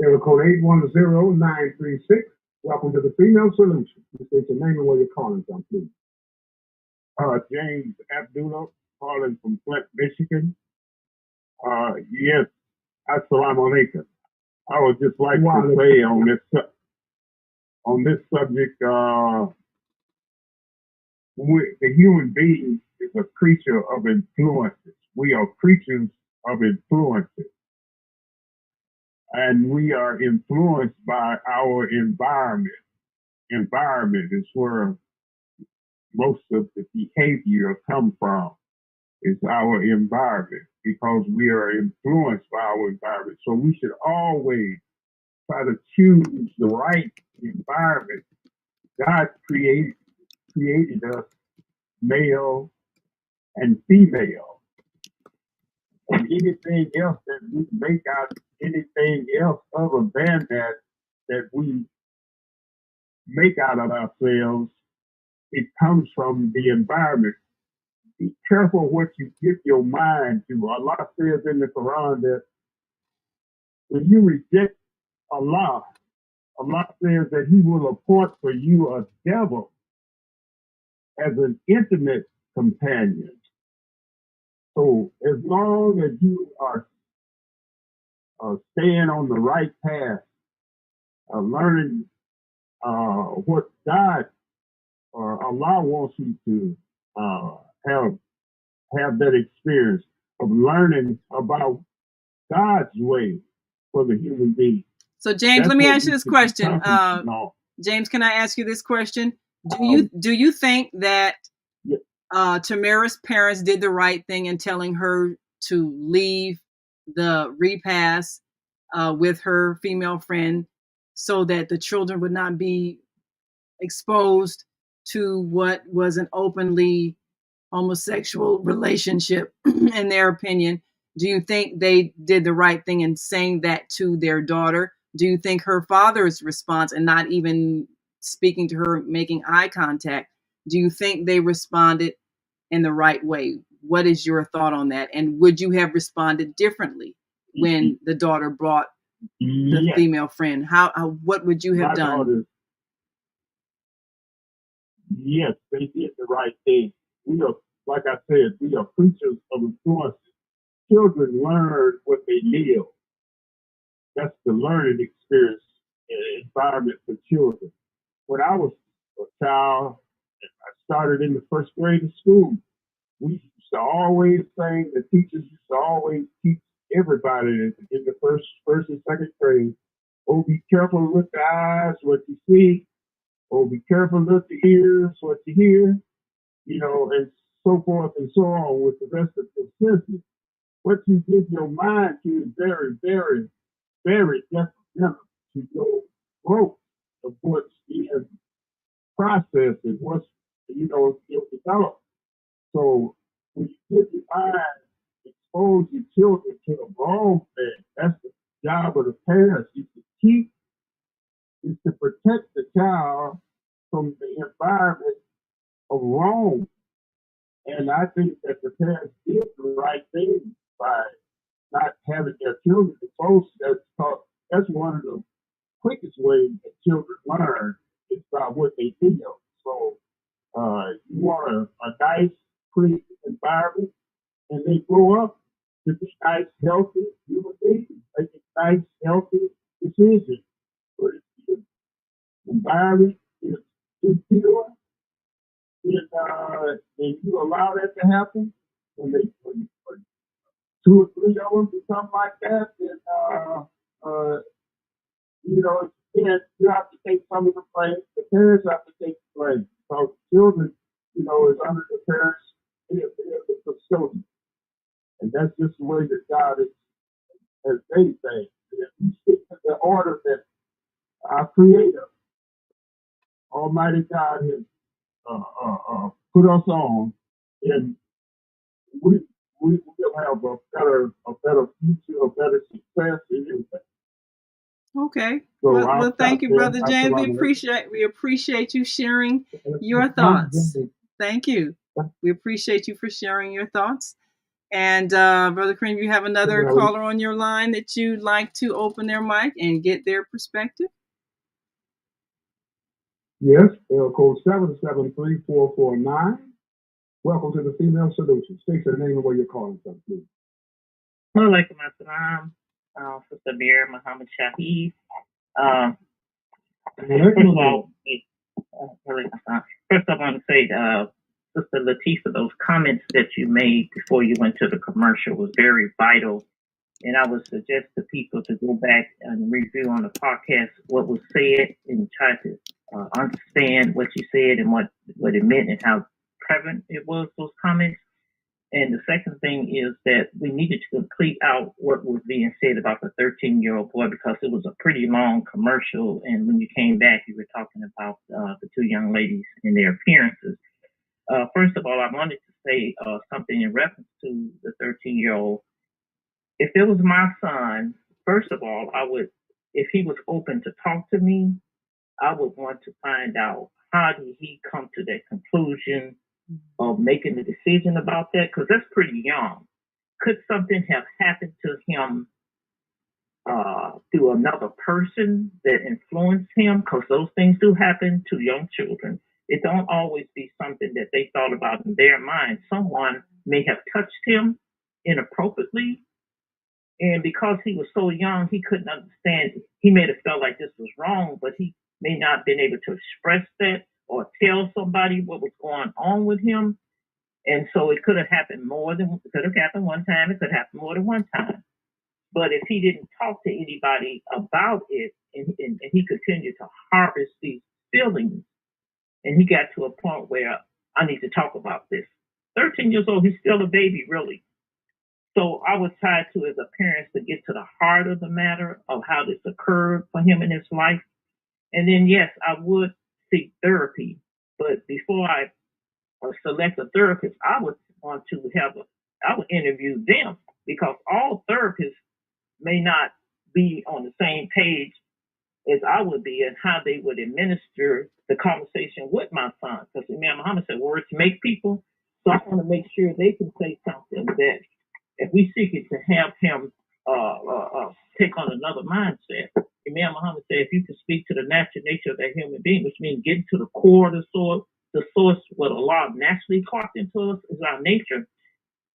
Area code 810-936. Welcome to the Female Solution. You state your name and where you're calling from, please. James Abdullah, calling from Flint, Michigan. Yes, assalamu alaikum. I would just like to say on this subject, the human being is a creature of influences. We are creatures of influences. And we are influenced by our environment. Environment is where most of the behavior comes from, is our environment, because we are influenced by our environment. So we should always try to choose the right environment. God created us male and female. And anything else that we make out anything else other than that we make out of ourselves, it comes from the environment. Be careful what you give your mind to. Allah says in the Quran that when you reject Allah, Allah says that He will appoint for you a devil as an intimate companion. So as long as you are staying on the right path, learning what God or Allah wants you to have that experience of learning about God's way for the human being. So James, let me ask you this question. James, can I ask you this question? Do you think that Tamara's parents did the right thing in telling her to leave the repast with her female friend so that the children would not be exposed to what was an openly homosexual relationship in their opinion? Do you think they did the right thing in saying that to their daughter? Do you think her father's response and not even speaking to her, making eye contact, do you think they responded in the right way? What is your thought on that? And would you have responded differently when the daughter brought the female friend? What would you have done? Yes, they did the right thing. We are, like I said, we are creatures of influence. Children learn what they live. That's the learning experience environment for children. When I was a child, I started in the first grade of school. We used to always sing, the teachers used to always teach everybody in the first and second grade, oh, be careful with the eyes, what you see. Oh, be careful with the ears, what you hear. You know, and so forth and so on with the rest of the senses. What you give your mind to is very, very, very detrimental to your growth of what's being processed and what's, still developed. So when you give your mind, expose your children to the wrong thing, that's the job of the parents, is to protect the child from the environment of wrong. And I think that the parents did the right thing by not having their children exposed. That's one of the quickest ways that children learn is by what they feel. So you want a nice, clean environment, and they grow up to be nice, healthy human beings, making nice, healthy decisions. But if the environment is impure, and you allow that to happen, when two or three of them become like that, then you have to take some of the blame. The parents have to take the blame. So children, is under the parents, they're the custodian. And that's just the way that God has made things. If we stick to the order that our Creator, Almighty God, has put us on, and we will have a better future, a better success in everything. Okay. So well, thank you, Brother James. We appreciate you sharing your thoughts. Thank you. We appreciate you for sharing your thoughts. And Brother Kareem, you have another caller on your line that you'd like to open their mic and get their perspective? Yes, code 773-449. Welcome to the Female Solution. State your name and where you're calling from, please. Alaikum assalam, Sister Mir Muhammad Shahid. First I want to say, Sister Latifah, those comments that you made before you went to the commercial was very vital. And I would suggest to people to go back and review on the podcast what was said and try to understand what you said and what it meant and how prevalent it was, those comments. And the second thing is that we needed to complete out what was being said about the 13-year-old boy, because it was a pretty long commercial. And when you came back, you were talking about the two young ladies and their appearances. First of all, I wanted to say something in reference to the 13-year-old. If it was my son, first of all, if he was open to talk to me, I would want to find out how did he come to that conclusion of making the decision about that, because that's pretty young. Could something have happened to him through another person that influenced him? Because those things do happen to young children. It don't always be something that they thought about in their mind. Someone may have touched him inappropriately, And because he was so young, he couldn't understand. He may have felt like this was wrong, but he may not have been able to express that or tell somebody what was going on with him. And so it could have happened one time. It could happen more than one time. But if he didn't talk to anybody about it, and he continued to harvest these feelings, and he got to a point where I need to talk about this. 13 years old, he's still a baby, really. So I was tied to, as a parent, to get to the heart of the matter of how this occurred for him in his life. And then, yes, I would seek therapy. But before I select a therapist, I would want to I would interview them, because all therapists may not be on the same page as I would be and how they would administer the conversation with my son. Because Imam Muhammad said words make people. So I want to make sure they can say something that, if we seek it, to have him take on another mindset. Imam Muhammad said, if you can speak to the natural nature of that human being, which means getting to the core of the source, what Allah naturally carved into us is our nature,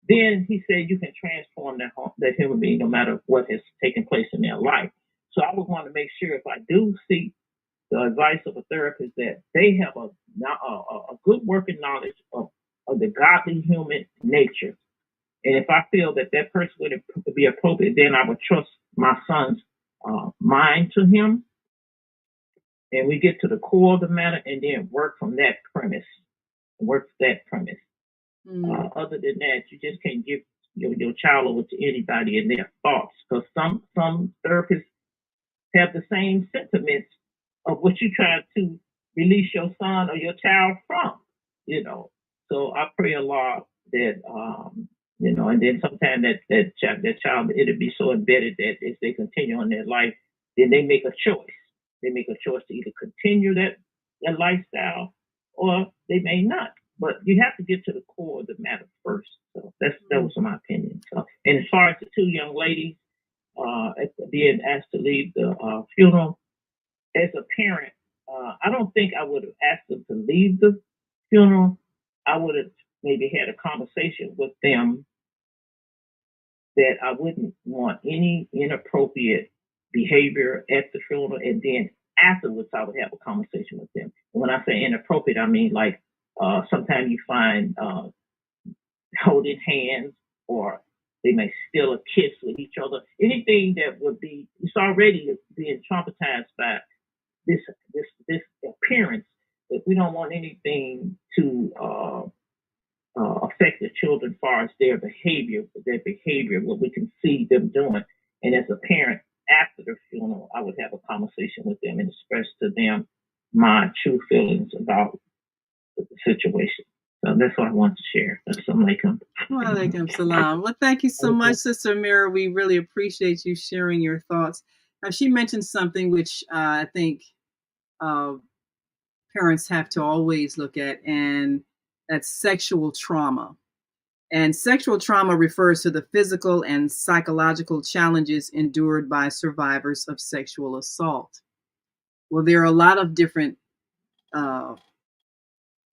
then he said you can transform that human being no matter what has taken place in their life. So I would want to make sure, if I do seek the advice of a therapist, that they have a good working knowledge of the godly human nature. And if I feel that person would be appropriate, then I would trust my son's mind to him. And we get to the core of the matter and then work from that premise. Other than that, you just can't give your child over to anybody and their thoughts. Because some therapists have the same sentiments of what you try to release your son or your child from, So I pray Allah that, and then sometimes that child, it'll be so embedded that if they continue on their life, then they make a choice. They make a choice to either continue that lifestyle or they may not. But you have to get to the core of the matter first. So that was my opinion. So, and as far as the two young ladies being asked to leave the funeral, as a parent, I don't think I would have asked them to leave the funeral. I would have maybe had a conversation with them that I wouldn't want any inappropriate behavior at the funeral, and then afterwards I would have a conversation with them. And when I say inappropriate, I mean like sometimes you find holding hands, or they may steal a kiss with each other. Anything that would be, it's already being traumatized by this appearance, but we don't want anything to affect the children as far as their behavior, what we can see them doing. And as a parent, after the funeral, I would have a conversation with them and express to them my true feelings about the situation. So that's what I want to share. Assalamu alaikum. Wa alaikum salam. Well, thank you so much, Sister Amira. We really appreciate you sharing your thoughts. Now, she mentioned something which I think parents have to always look at, and that's sexual trauma. And sexual trauma refers to the physical and psychological challenges endured by survivors of sexual assault. Well, there are a lot of different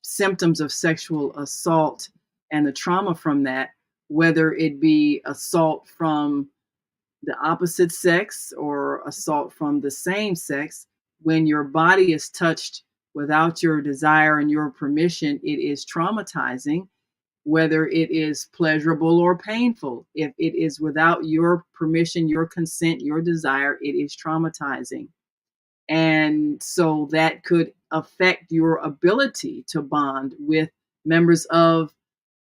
symptoms of sexual assault and the trauma from that, whether it be assault from the opposite sex or assault from the same sex. When your body is touched without your desire and your permission, it is traumatizing, whether it is pleasurable or painful. If it is without your permission, your consent, your desire, it is traumatizing. And so that could affect your ability to bond with members of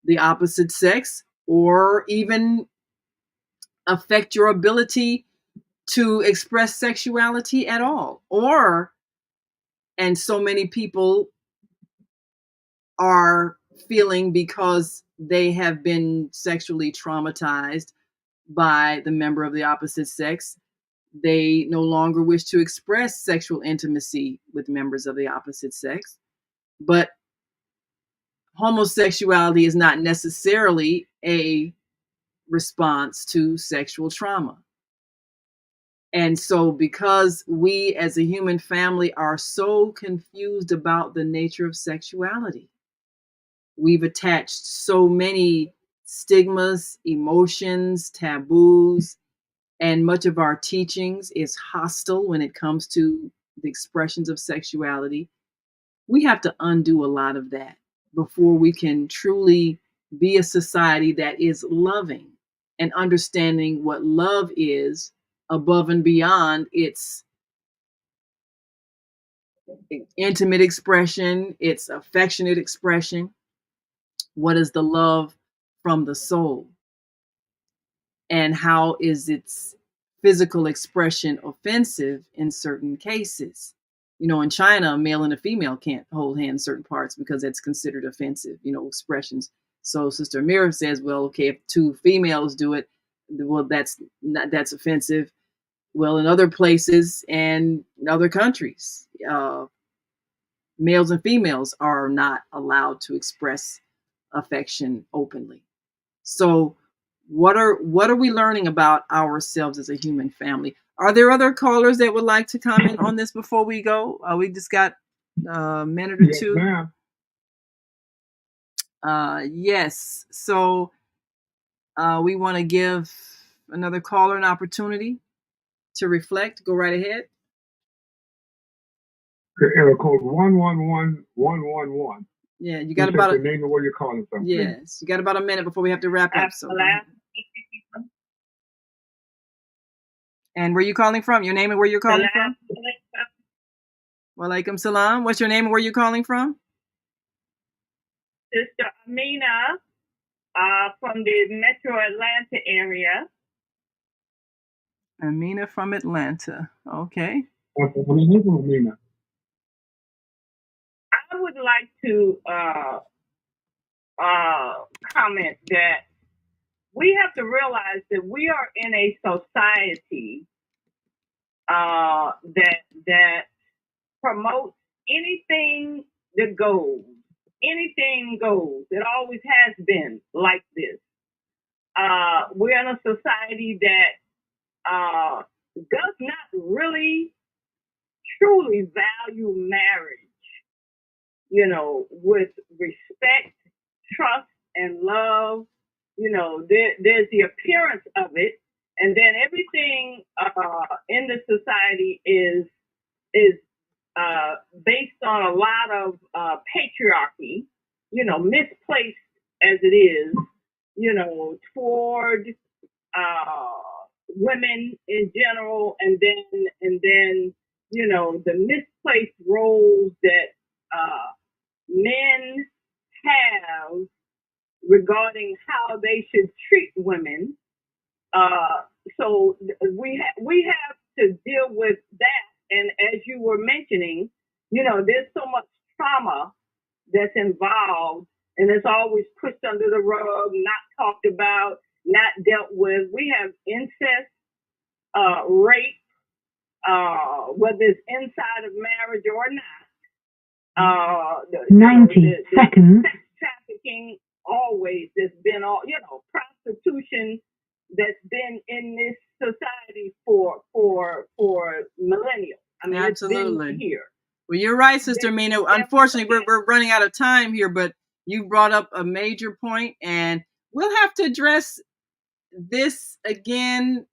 the opposite sex, or even affect your ability to express sexuality at all. And so many people are feeling, because they have been sexually traumatized by the member of the opposite sex, they no longer wish to express sexual intimacy with members of the opposite sex. But homosexuality is not necessarily a response to sexual trauma. And so because we as a human family are so confused about the nature of sexuality, we've attached so many stigmas, emotions, taboos, And much of our teachings is hostile when it comes to the expressions of sexuality. We have to undo a lot of that before we can truly be a society that is loving and understanding what love is above and beyond its intimate expression, its affectionate expression. What is the love from the soul? And how is its physical expression offensive in certain cases? You know, in China, a male and a female can't hold hands in certain parts because that's considered offensive, you know, expressions. So Sister Amira says, well, okay, if two females do it, well, that's offensive. Well, in other places and in other countries, males and females are not allowed to express affection openly. So what are we learning about ourselves as a human family? Are there other callers that would like to comment on this before we go? We just got a minute or two. Yes. So we want to give another caller an opportunity to reflect. Go right ahead. Area code 111111. Yeah, you got about the name of where you're calling from. Yes, please. You got about a minute before we have to wrap up. So. And where you calling from? Your name and where you're calling from? Walaikum salam. What's your name and where you're calling from? Sister Amina, from the Metro Atlanta area. Amina from Atlanta. Okay. Amina. I would like to comment that we have to realize that we are in a society that promotes anything that goes. Anything goes. It always has been like this. We're in a society that does not really truly value marriage, you know, with respect, trust, and love. You know, there's the appearance of it, and then everything in the society is based on a lot of patriarchy, you know, misplaced as it is, you know, toward women in general, and then you know, the misplaced roles that men have regarding how they should treat women. So we have to deal with that. And as you were mentioning, you know, there's so much trauma that's involved, and it's always pushed under the rug, not talked about, not dealt with. We have incest, rape, whether it's inside of marriage or not. 90 seconds. Sex trafficking always. There's been prostitution that's been in this society for millennia. I mean, absolutely. It's been here. Well, you're right, Sister Mina. Unfortunately, we're running out of time here, but you brought up a major point, and we'll have to address this again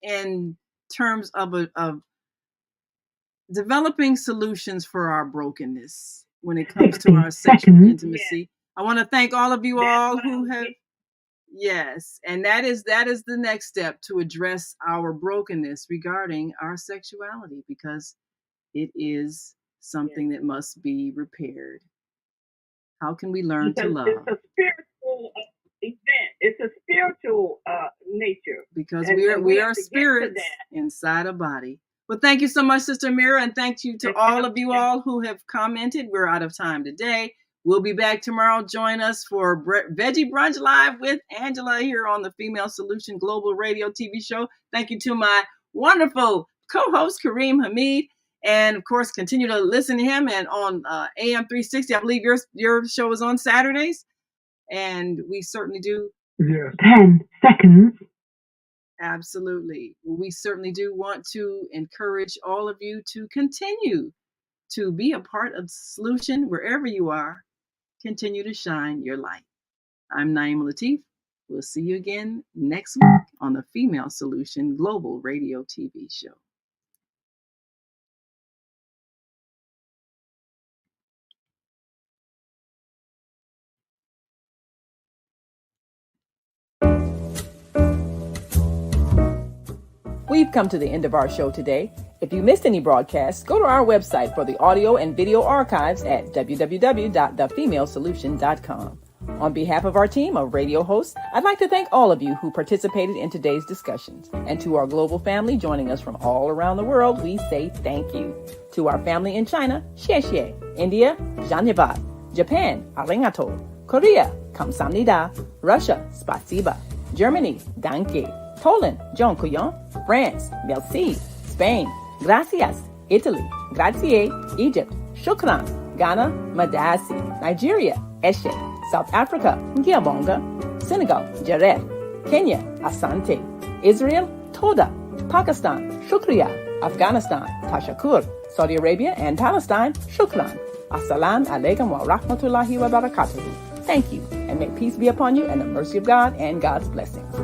in terms of developing solutions for our brokenness when it comes to our sexual intimacy. Yes. I want to thank all of you all who have. Yes, and that is the next step to address our brokenness regarding our sexuality, because it is something that must be repaired. How can we learn to love? It's a spiritual event. It's a spiritual nature. Because we are spirits inside a body. Well, thank you so much, Sister Mira, and thank you to all of you all who have commented. We're out of time today. We'll be back tomorrow. Join us for Veggie Brunch Live with Angela here on the Female Solution Global Radio TV show. Thank you to my wonderful co-host, Kareem Hamid. And, of course, continue to listen to him. And on AM 360, I believe your show is on Saturdays. And we certainly do. Yes. 10 seconds. Absolutely. We certainly do want to encourage all of you to continue to be a part of the solution wherever you are. Continue to shine your light. I'm Naima Latif. We'll see you again next week on the Female Solution Global Radio TV show. We've come to the end of our show today. If you missed any broadcasts, go to our website for the audio and video archives at www.thefemalesolution.com. On behalf of our team of radio hosts, I'd like to thank all of you who participated in today's discussions. And to our global family joining us from all around the world, we say thank you. To our family in China, xie xie. India, Dhanyavad. Japan, arigato. Korea, kamsamnida. Russia, spasiba. Germany, danke. Poland, dziękuję. France, merci. Spain, gracias. Italy, grazie. Egypt, shukran. Ghana, madasi. Nigeria, eshe. South Africa, ngiyabonga. Senegal, jareh. Kenya, asante. Israel, toda. Pakistan, shukriya. Afghanistan, tashakur. Saudi Arabia and Palestine, shukran. Assalamu alaikum wa rahmatullahi wa barakatuhu. Thank you, and may peace be upon you and the mercy of God and God's blessings.